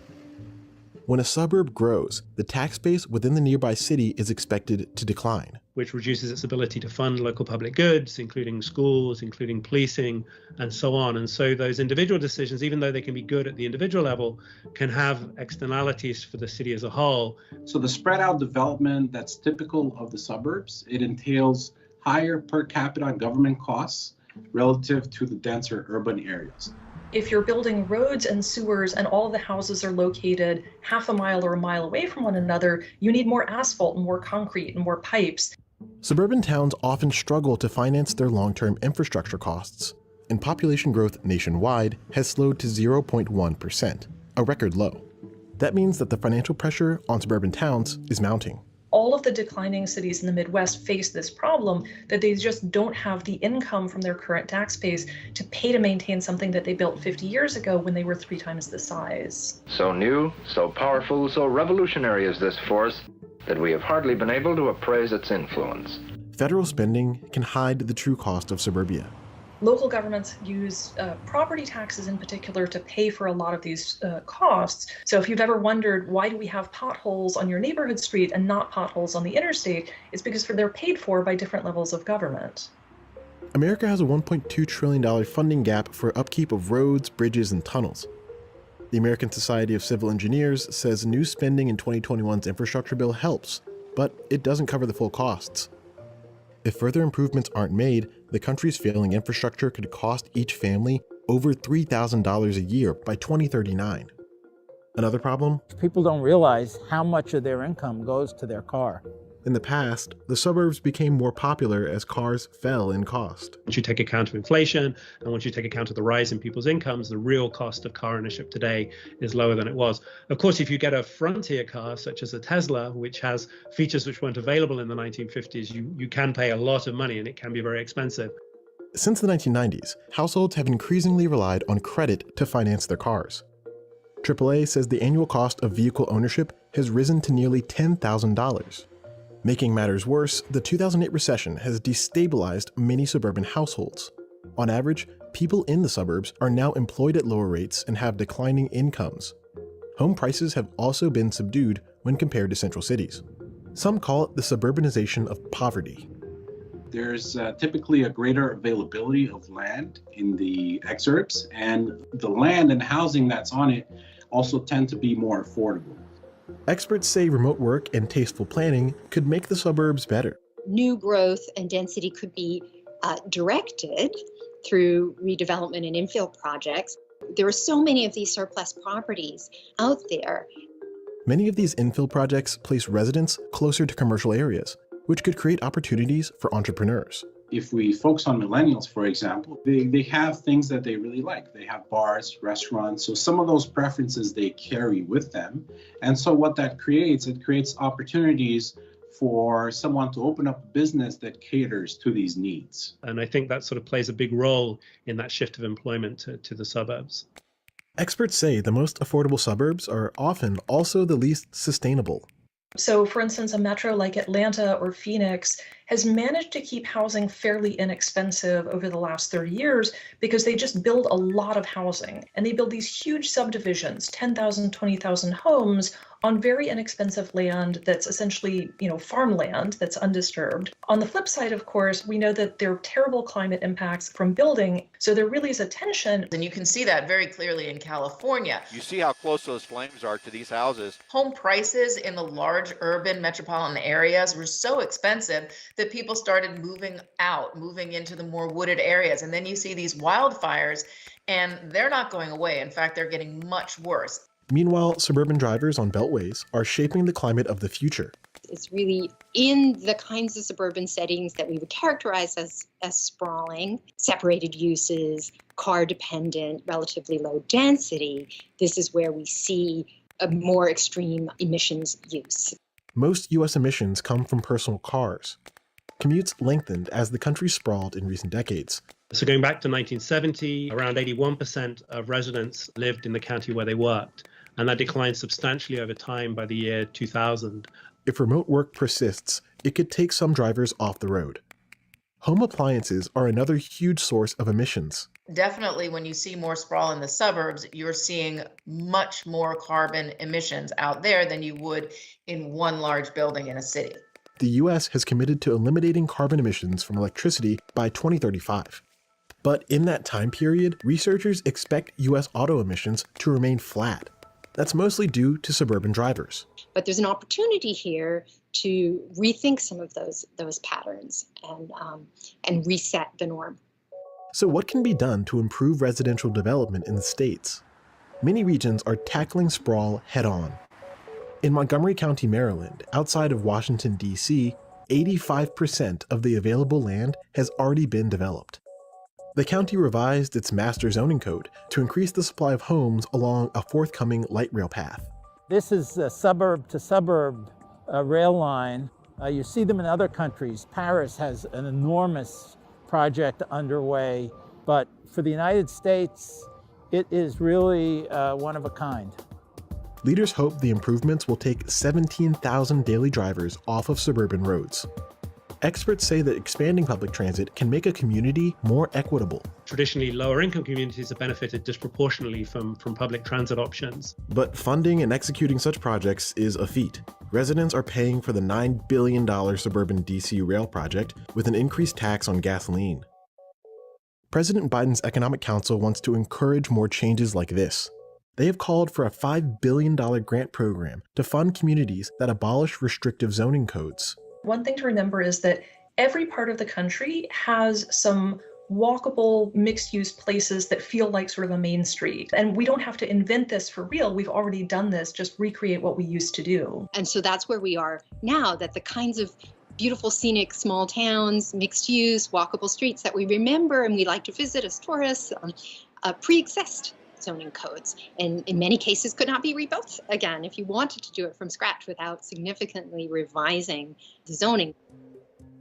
When a suburb grows, the tax base within the nearby city is expected to decline, which reduces its ability to fund local public goods, including schools, including policing, and so on. And so those individual decisions, even though they can be good at the individual level, can have externalities for the city as a whole. So the spread out development that's typical of the suburbs, it entails higher per capita government costs relative to the denser urban areas. If you're building roads and sewers and all of the houses are located half a mile or a mile away from one another, you need more asphalt and more concrete and more pipes. Suburban towns often struggle to finance their long-term infrastructure costs, and population growth nationwide has slowed to 0.1%, a record low. That means that the financial pressure on suburban towns is mounting. All of the declining cities in the Midwest face this problem, that they just don't have the income from their current tax base to pay to maintain something that they built 50 years ago when they were 3 times the size. So new, so powerful, so revolutionary is this force that we have hardly been able to appraise its influence. Federal spending can hide the true cost of suburbia. Local governments use property taxes in particular to pay for a lot of these costs. So if you've ever wondered, why do we have potholes on your neighborhood street and not potholes on the interstate, it's because they're paid for by different levels of government. America has a $1.2 trillion funding gap for upkeep of roads, bridges, and tunnels. The American Society of Civil Engineers says new spending in 2021's infrastructure bill helps, but it doesn't cover the full costs. If further improvements aren't made, the country's failing infrastructure could cost each family over $3,000 a year by 2039. Another problem? People don't realize how much of their income goes to their car. In the past, the suburbs became more popular as cars fell in cost. Once you take account of inflation, and once you take account of the rise in people's incomes, the real cost of car ownership today is lower than it was. Of course, if you get a frontier car, such as a Tesla, which has features which weren't available in the 1950s, you can pay a lot of money and it can be very expensive. Since the 1990s, households have increasingly relied on credit to finance their cars. AAA says the annual cost of vehicle ownership has risen to nearly $10,000. Making matters worse, the 2008 recession has destabilized many suburban households. On average, people in the suburbs are now employed at lower rates and have declining incomes. Home prices have also been subdued when compared to central cities. Some call it the suburbanization of poverty. There's typically a greater availability of land in the exurbs, and the land and housing that's on it also tend to be more affordable. Experts say remote work and tasteful planning could make the suburbs better. New growth and density could be directed through redevelopment and infill projects. There are so many of these surplus properties out there. Many of these infill projects place residents closer to commercial areas, which could create opportunities for entrepreneurs. If we focus on millennials, for example, they have things that they really like. They have bars, restaurants, so some of those preferences they carry with them. And so what that creates, it creates opportunities for someone to open up a business that caters to these needs. And I think that sort of plays a big role in that shift of employment to the suburbs. Experts say the most affordable suburbs are often also the least sustainable. So, for instance, a metro like Atlanta or Phoenix has managed to keep housing fairly inexpensive over the last 30 years because they just build a lot of housing. And they build these huge subdivisions, 10,000, 20,000 homes on very inexpensive land that's essentially, farmland that's undisturbed. On the flip side, of course, we know that there are terrible climate impacts from building. So there really is a tension. And you can see that very clearly in California. You see how close those flames are to these houses. Home prices in the large urban metropolitan areas were so expensive that people started moving into the more wooded areas. And then you see these wildfires, and they're not going away. In fact, they're getting much worse. Meanwhile, suburban drivers on beltways are shaping the climate of the future. It's really in the kinds of suburban settings that we would characterize as sprawling, separated uses, car dependent, relatively low density. This is where we see a more extreme emissions use. Most U.S. emissions come from personal cars. Commutes lengthened as the country sprawled in recent decades. So going back to 1970, around 81% of residents lived in the county where they worked, and that declined substantially over time by the year 2000. If remote work persists, it could take some drivers off the road. Home appliances are another huge source of emissions. Definitely, when you see more sprawl in the suburbs, you're seeing much more carbon emissions out there than you would in one large building in a city. The U.S. has committed to eliminating carbon emissions from electricity by 2035. But in that time period, researchers expect U.S. auto emissions to remain flat. That's mostly due to suburban drivers. But there's an opportunity here to rethink some of those patterns and reset the norm. So what can be done to improve residential development in the states? Many regions are tackling sprawl head-on. In Montgomery County, Maryland, outside of Washington, D.C., 85% of the available land has already been developed. The county revised its master zoning code to increase the supply of homes along a forthcoming light rail path. This is a suburb-to-suburb rail line. You see them in other countries. Paris has an enormous project underway, but for the United States, it is really one of a kind. Leaders hope the improvements will take 17,000 daily drivers off of suburban roads. Experts say that expanding public transit can make a community more equitable. Traditionally, lower-income communities have benefited disproportionately from public transit options. But funding and executing such projects is a feat. Residents are paying for the $9 billion suburban DC rail project with an increased tax on gasoline. President Biden's Economic Council wants to encourage more changes like this. They have called for a $5 billion grant program to fund communities that abolish restrictive zoning codes. One thing to remember is that every part of the country has some walkable mixed-use places that feel like sort of a main street. And we don't have to invent this for real. We've already done this, just recreate what we used to do. And so that's where we are now, that the kinds of beautiful scenic small towns, mixed use, walkable streets that we remember and we like to visit as tourists pre-exist zoning codes, and in many cases could not be rebuilt again if you wanted to do it from scratch without significantly revising the zoning.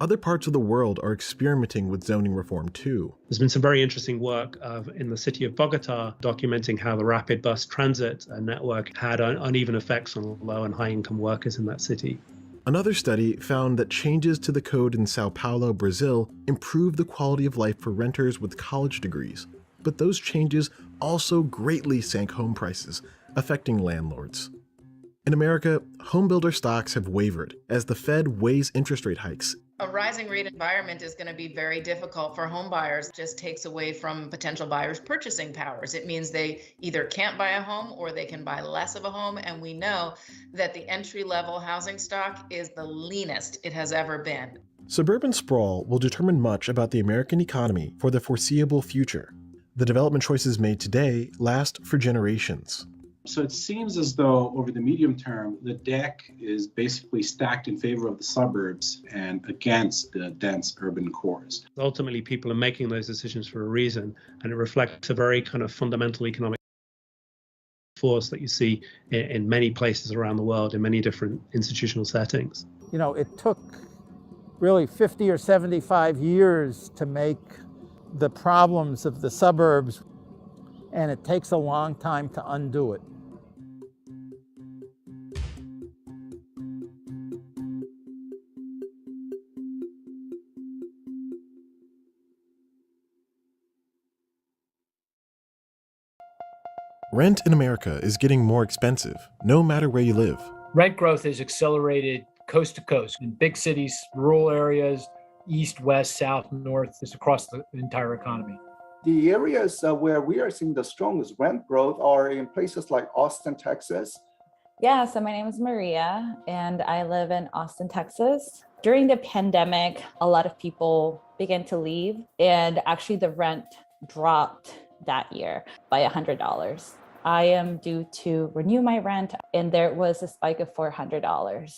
Other parts of the world are experimenting with zoning reform too. There's been some very interesting work in the city of Bogota documenting how the rapid bus transit network had uneven effects on low and high income workers in that city. Another study found that changes to the code in Sao Paulo, Brazil, improved the quality of life for renters with college degrees. but those changes also greatly sank home prices, affecting landlords. In America, homebuilder stocks have wavered as the Fed weighs interest rate hikes. A rising rate environment is going to be very difficult for home buyers. It just takes away from potential buyers' purchasing powers. It means they either can't buy a home or they can buy less of a home. And we know that the entry-level housing stock is the leanest it has ever been. Suburban sprawl will determine much about the American economy for the foreseeable future. The development choices made today last for generations. So it seems as though over the medium term, the deck is basically stacked in favor of the suburbs and against the dense urban cores. Ultimately, people are making those decisions for a reason, and it reflects a very kind of fundamental economic force that you see in many places around the world, in many different institutional settings. You know, it took really 50 or 75 years to make the problems of the suburbs, and it takes a long time to undo it. Rent in America is getting more expensive, no matter where you live. Rent growth has accelerated coast to coast in big cities, rural areas, east, west, south, north, just across the entire economy. The areas where we are seeing the strongest rent growth are in places like Austin, Texas. Yeah, so my name is Maria and I live in Austin, Texas. During the pandemic, a lot of people began to leave, and actually the rent dropped that year by $100. I am due to renew my rent, and there was a spike of $400.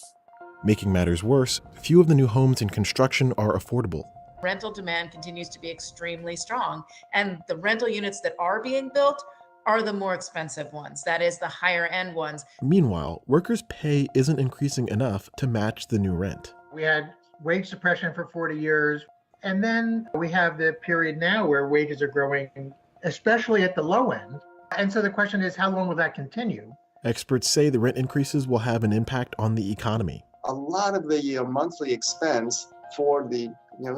Making matters worse, few of the new homes in construction are affordable. Rental demand continues to be extremely strong, and the rental units that are being built are the more expensive ones. That is the higher end ones. Meanwhile, workers' pay isn't increasing enough to match the new rent. We had wage suppression for 40 years, and then we have the period now where wages are growing, especially at the low end. And so the question is, how long will that continue? Experts say the rent increases will have an impact on the economy. A lot of the monthly expense for the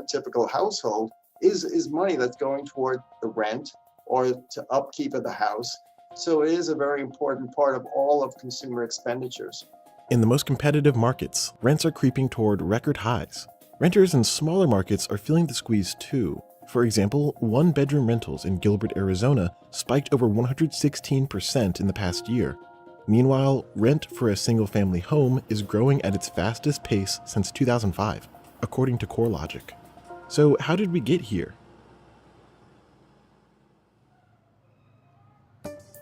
typical household is money that's going toward the rent or to upkeep of the house. So it is a very important part of all of consumer expenditures. In the most competitive markets, rents are creeping toward record highs. Renters in smaller markets are feeling the squeeze too. For example, one-bedroom rentals in Gilbert, Arizona spiked over 116% in the past year. Meanwhile, rent for a single-family home is growing at its fastest pace since 2005, according to CoreLogic. So how did we get here?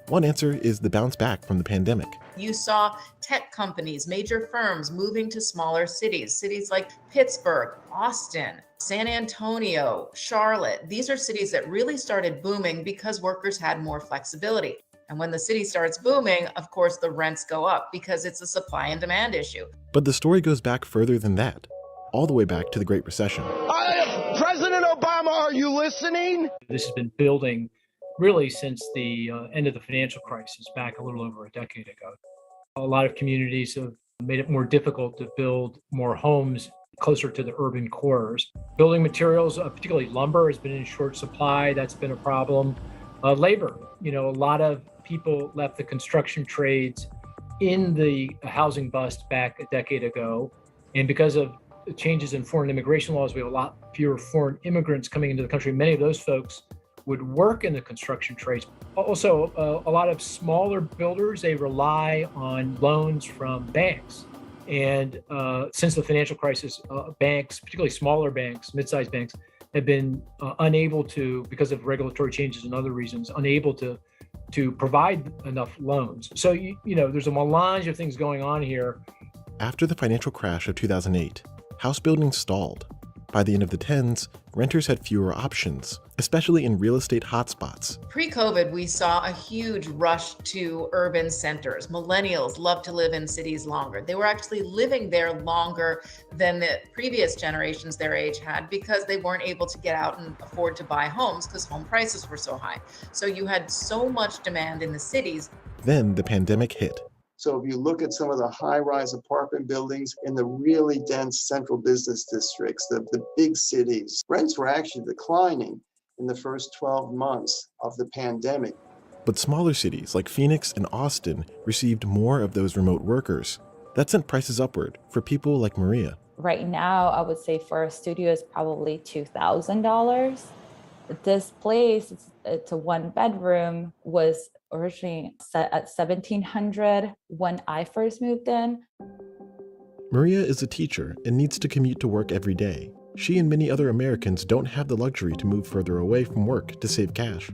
One answer is the bounce back from the pandemic. You saw tech companies, major firms moving to smaller cities like Pittsburgh, Austin, San Antonio, Charlotte. These are cities that really started booming because workers had more flexibility. And when the city starts booming, of course, the rents go up because it's a supply and demand issue. But the story goes back further than that, all the way back to the Great Recession. President Obama, are you listening? This has been building really since the end of the financial crisis back a little over a decade ago. A lot of communities have made it more difficult to build more homes closer to the urban cores. Building materials, particularly lumber, has been in short supply. That's been a problem. Labor, a lot of people left the construction trades in the housing bust back a decade ago. And because of changes in foreign immigration laws, we have a lot fewer foreign immigrants coming into the country. Many of those folks would work in the construction trades. Also, a lot of smaller builders, they rely on loans from banks. And since the financial crisis, banks, particularly smaller banks, mid-sized banks, have been unable to, because of regulatory changes and other reasons, unable to provide enough loans. So, there's a melange of things going on here. After the financial crash of 2008, house building stalled. By the end of the tens, renters had fewer options, especially in real estate hotspots. Pre-COVID, we saw a huge rush to urban centers. Millennials love to live in cities longer. They were actually living there longer than the previous generations their age had because they weren't able to get out and afford to buy homes because home prices were so high. So you had so much demand in the cities. Then the pandemic hit. So if you look at some of the high-rise apartment buildings in the really dense central business districts, the big cities, rents were actually declining. in the first 12 months of the pandemic. But smaller cities like Phoenix and Austin received more of those remote workers. That sent prices upward for people like Maria. Right now, I would say for a studio is probably $2,000. This place, it's a one bedroom, was originally set at $1,700 when I first moved in. Maria is a teacher and needs to commute to work every day. She and many other Americans don't have the luxury to move further away from work to save cash.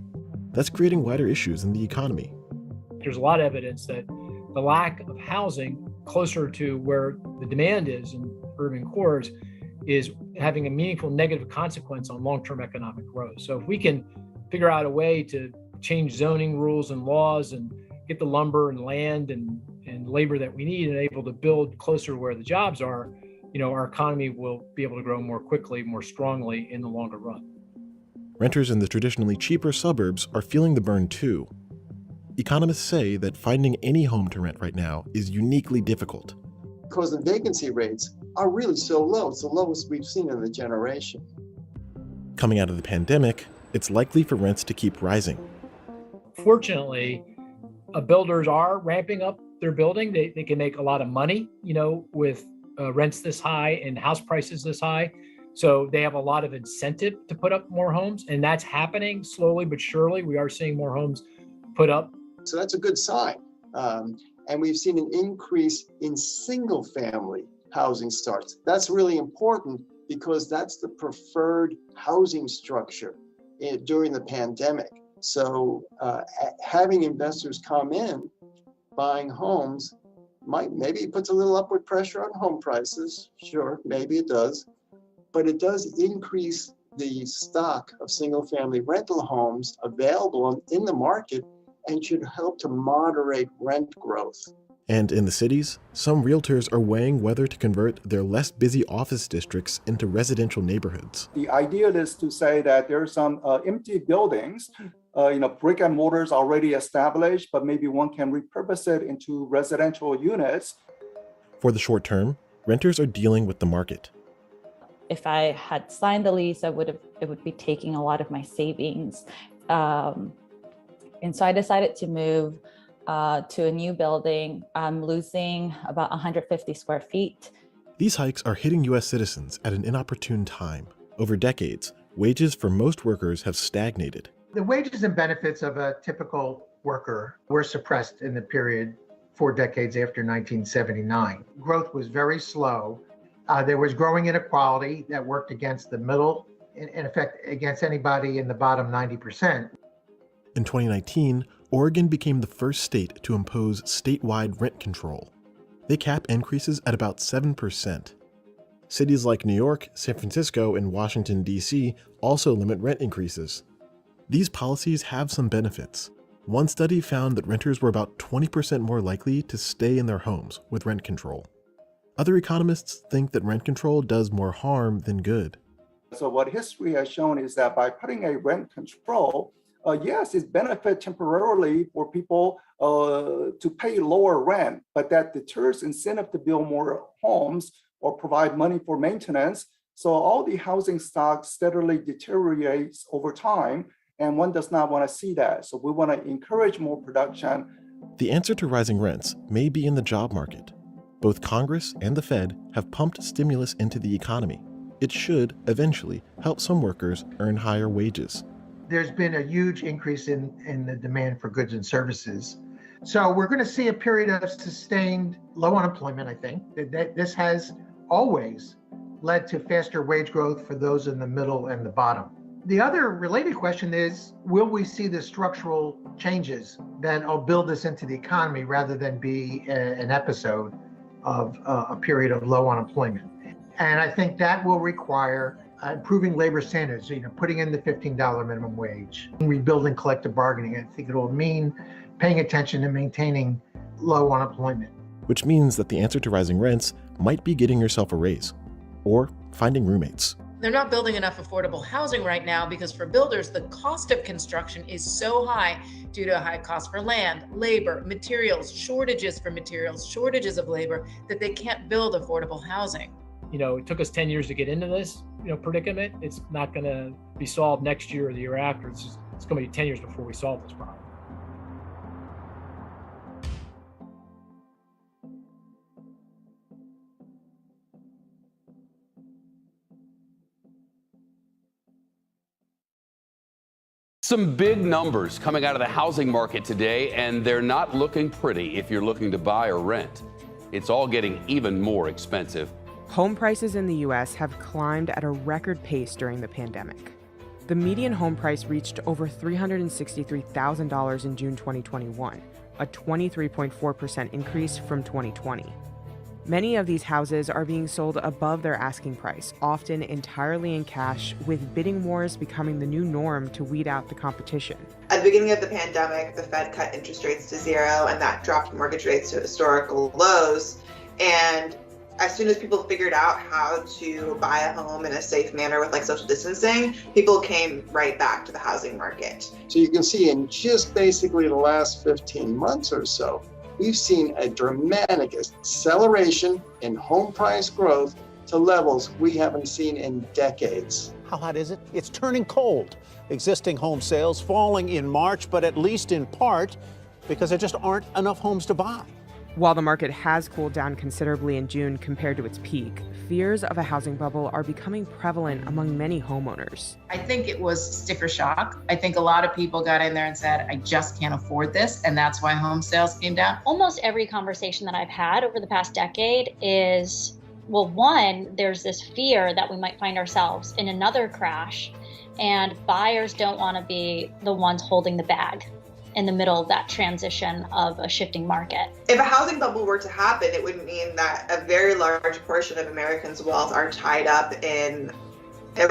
That's creating wider issues in the economy. There's a lot of evidence that the lack of housing closer to where the demand is in urban cores is having a meaningful negative consequence on long-term economic growth. So if we can figure out a way to change zoning rules and laws and get the lumber and land and labor that we need and able to build closer to where the jobs are, our economy will be able to grow more quickly, more strongly in the longer run. Renters in the traditionally cheaper suburbs are feeling the burn too. Economists say that finding any home to rent right now is uniquely difficult. Because the vacancy rates are really so low. It's the lowest we've seen in a generation. Coming out of the pandemic, it's likely for rents to keep rising. Fortunately, builders are ramping up their building. They can make a lot of money, with rents this high and house prices this high. So they have a lot of incentive to put up more homes, and that's happening slowly but surely. We are seeing more homes put up. So that's a good sign. And we've seen an increase in single family housing starts. That's really important because that's the preferred housing structure during the pandemic. So having investors come in, buying homes, maybe puts a little upward pressure on home prices. Sure, maybe it does. But it does increase the stock of single family rental homes available in the market and should help to moderate rent growth. And in the cities, some realtors are weighing whether to convert their less busy office districts into residential neighborhoods. The idea is to say that there are some empty buildings, brick and mortars already established, but maybe one can repurpose it into residential units. For the short term, renters are dealing with the market. If I had signed the lease, it would be taking a lot of my savings. And so I decided to move to a new building. I'm losing about 150 square feet. These hikes are hitting U.S. citizens at an inopportune time. Over decades, wages for most workers have stagnated. The wages and benefits of a typical worker were suppressed in the period 4 decades after 1979. Growth was very slow. There was growing inequality that worked against the middle, in effect, against anybody in the bottom 90%. In 2019, Oregon became the first state to impose statewide rent control. They cap increases at about 7%. Cities like New York, San Francisco, and Washington, D.C. also limit rent increases. These policies have some benefits. One study found that renters were about 20% more likely to stay in their homes with rent control. Other economists think that rent control does more harm than good. So what history has shown is that by putting a rent control, yes, it benefits temporarily for people to pay lower rent, but that deters incentive to build more homes or provide money for maintenance. So all the housing stock steadily deteriorates over time, and one does not want to see that. So we want to encourage more production. The answer to rising rents may be in the job market. Both Congress and the Fed have pumped stimulus into the economy. It should eventually help some workers earn higher wages. There's been a huge increase in the demand for goods and services. So we're going to see a period of sustained low unemployment, I think. This has always led to faster wage growth for those in the middle and the bottom. The other related question is, will we see the structural changes that will build this into the economy rather than be an episode of a period of low unemployment? And I think that will require improving labor standards, putting in the $15 minimum wage, rebuilding collective bargaining. I think it will mean paying attention to maintaining low unemployment. Which means that the answer to rising rents might be getting yourself a raise or finding roommates. They're not building enough affordable housing right now because for builders, the cost of construction is so high due to a high cost for land, labor, materials, shortages for materials, shortages of labor, that they can't build affordable housing. it took us 10 years to get into this, predicament. It's not going to be solved next year or the year after. It's going to be 10 years before we solve this problem. Some big numbers coming out of the housing market today, and they're not looking pretty if you're looking to buy or rent. It's all getting even more expensive. Home prices in the U.S. have climbed at a record pace during the pandemic. The median home price reached over $363,000 in June 2021, a 23.4% increase from 2020. Many of these houses are being sold above their asking price, often entirely in cash, with bidding wars becoming the new norm to weed out the competition. At the beginning of the pandemic, the Fed cut interest rates to zero, and that dropped mortgage rates to historical lows. And as soon as people figured out how to buy a home in a safe manner with social distancing, people came right back to the housing market. So you can see in just basically the last 15 months or so, we've seen a dramatic acceleration in home price growth to levels we haven't seen in decades. How hot is it? It's turning cold. Existing home sales falling in March, but at least in part because there just aren't enough homes to buy. While the market has cooled down considerably in June compared to its peak, fears of a housing bubble are becoming prevalent among many homeowners. I think it was sticker shock. I think a lot of people got in there and said, I just can't afford this. And that's why home sales came down. Almost every conversation that I've had over the past decade is, well, one, there's this fear that we might find ourselves in another crash, and buyers don't want to be the ones holding the bag in the middle of that transition of a shifting market. If a housing bubble were to happen, it would mean that a very large portion of Americans' wealth are tied up in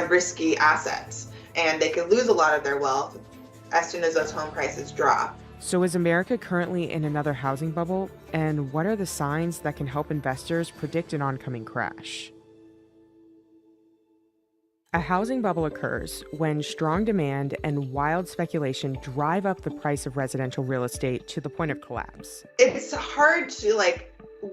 risky assets, and they could lose a lot of their wealth as soon as those home prices drop. So is America currently in another housing bubble? And what are the signs that can help investors predict an oncoming crash? A housing bubble occurs when strong demand and wild speculation drive up the price of residential real estate to the point of collapse. It's hard to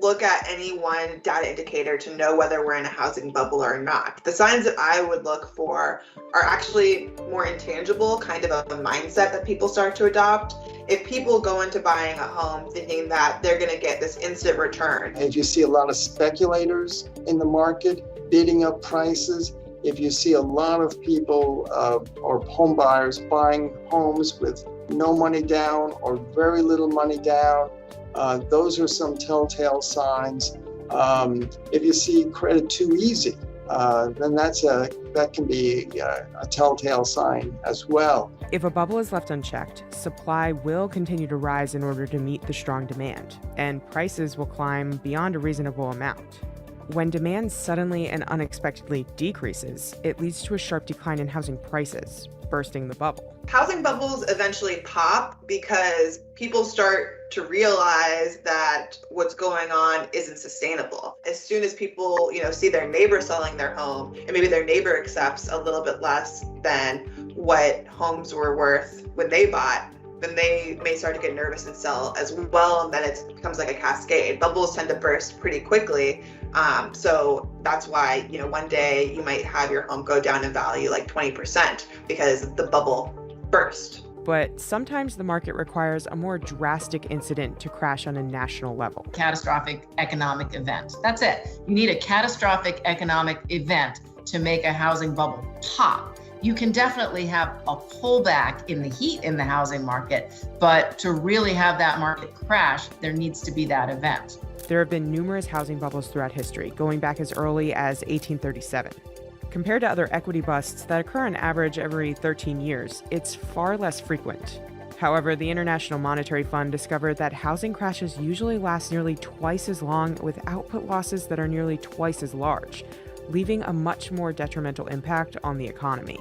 look at any one data indicator to know whether we're in a housing bubble or not. The signs that I would look for are actually more intangible, kind of a mindset that people start to adopt. If people go into buying a home thinking that they're going to get this instant return. If you see a lot of speculators in the market bidding up prices, if you see a lot of people or home buyers buying homes with no money down or very little money down, those are some telltale signs. If you see credit too easy, then that can be a telltale sign as well. If a bubble is left unchecked, supply will continue to rise in order to meet the strong demand, and prices will climb beyond a reasonable amount. When demand suddenly and unexpectedly decreases, it leads to a sharp decline in housing prices, bursting the bubble. Housing bubbles eventually pop because people start to realize that what's going on isn't sustainable. As soon as people, see their neighbor selling their home, and maybe their neighbor accepts a little bit less than what homes were worth when they bought, then they may start to get nervous and sell as well, and then it becomes like a cascade. Bubbles tend to burst pretty quickly, so that's why one day you might have your home go down in value 20% because the bubble burst. But sometimes the market requires a more drastic incident to crash on a national level. Catastrophic economic event. That's it. You need a catastrophic economic event to make a housing bubble pop. You can definitely have a pullback in the heat in the housing market, but to really have that market crash, there needs to be that event. There have been numerous housing bubbles throughout history, going back as early as 1837. Compared to other equity busts that occur on average every 13 years, it's far less frequent. However, the International Monetary Fund discovered that housing crashes usually last nearly twice as long with output losses that are nearly twice as large, leaving a much more detrimental impact on the economy.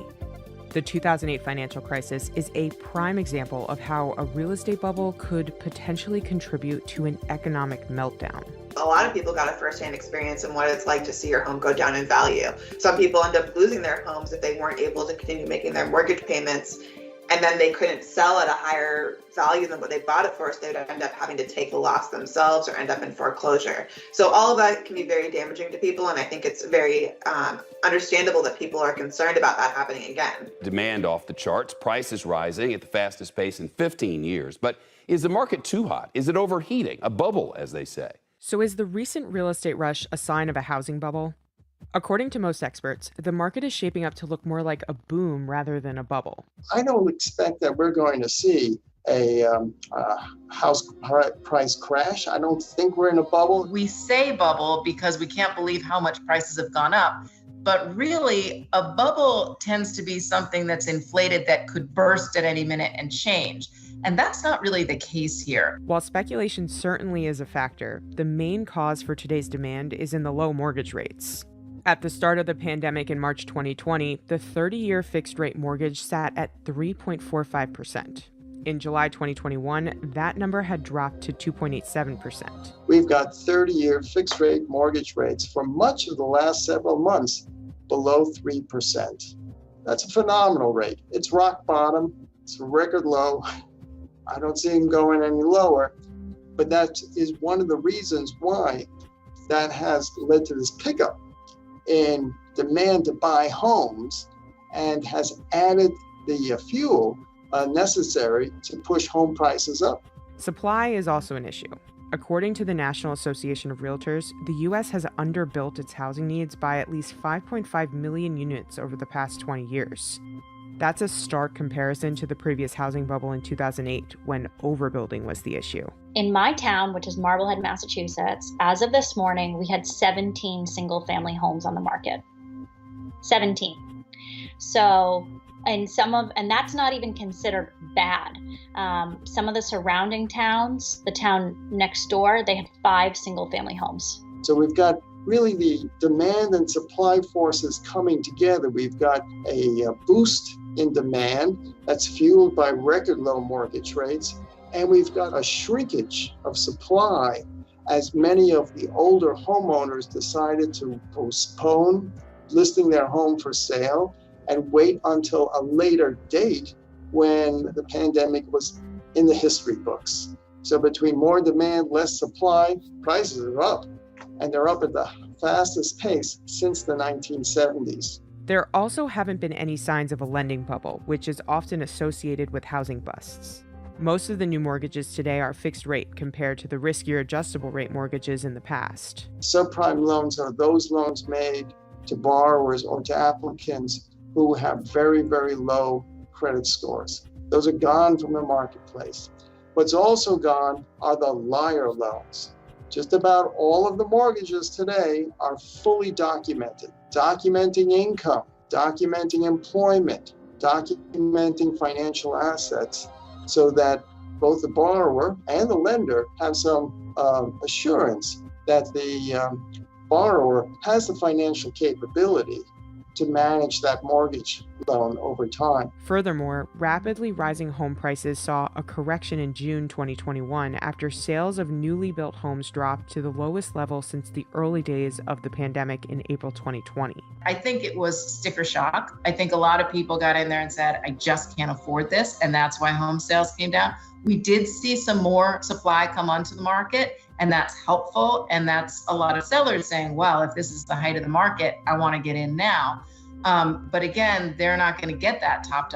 The 2008 financial crisis is a prime example of how a real estate bubble could potentially contribute to an economic meltdown. A lot of people got a firsthand experience in what it's like to see your home go down in value. Some people end up losing their homes if they weren't able to continue making their mortgage payments. and then they couldn't sell at a higher value than what they bought it for, so they would end up having to take the loss themselves or end up in foreclosure. So all of that can be very damaging to people, and I think it's very understandable that people are concerned about that happening again. Demand off the charts, prices rising at the fastest pace in 15 years. But is the market too hot? Is it overheating? A bubble, as they say. So is the recent real estate rush a sign of a housing bubble? According to most experts, the market is shaping up to look more like a boom rather than a bubble. I don't expect that we're going to see a house price crash. I don't think we're in a bubble. We say bubble because we can't believe how much prices have gone up. But really, a bubble tends to be something that's inflated that could burst at any minute and change. And that's not really the case here. While speculation certainly is a factor, the main cause for today's demand is in the low mortgage rates. At the start of the pandemic in March 2020, the 30-year fixed-rate mortgage sat at 3.45%. In July 2021, that number had dropped to 2.87%. We've got 30-year fixed-rate mortgage rates for much of the last several months below 3%. That's a phenomenal rate. It's rock bottom. It's a record low. I don't see them going any lower, but that is one of the reasons why that has led to this pickup in demand to buy homes and has added the fuel necessary to push home prices up. Supply is also an issue. According to the National Association of Realtors, the U.S. has underbuilt its housing needs by at least 5.5 million units over the past 20 years. That's a stark comparison to the previous housing bubble in 2008, when overbuilding was the issue. In my town, which is Marblehead, Massachusetts, as of this morning, we had 17 single-family homes on the market. 17. So, and that's not even considered bad. Some of the surrounding towns, the town next door, they had 5 single-family homes. So we've got really the demand and supply forces coming together. We've got a boost in demand that's fueled by record low mortgage rates, and we've got a shrinkage of supply as many of the older homeowners decided to postpone listing their home for sale and wait until a later date when the pandemic was in the history books. So between more demand, less supply, prices are up, and they're up at the fastest pace since the 1970s. There also haven't been any signs of a lending bubble, which is often associated with housing busts. Most of the new mortgages today are fixed rate compared to the riskier adjustable rate mortgages in the past. Subprime loans are those loans made to borrowers or to applicants who have very, very low credit scores. Those are gone from the marketplace. What's also gone are the liar loans. Just about all of the mortgages today are fully documented, documenting income, documenting employment, documenting financial assets, so that both the borrower and the lender have some assurance that the borrower has the financial capability to manage that mortgage loan over time. Furthermore, rapidly rising home prices saw a correction in June 2021 after sales of newly built homes dropped to the lowest level since the early days of the pandemic in April 2020. I think it was sticker shock. I think a lot of people got in there and said, I just can't afford this. And that's why home sales came down. We did see some more supply come onto the market, and that's helpful. And that's a lot of sellers saying, well, if this is the height of the market, I want to get in now. But again, they're not going to get that top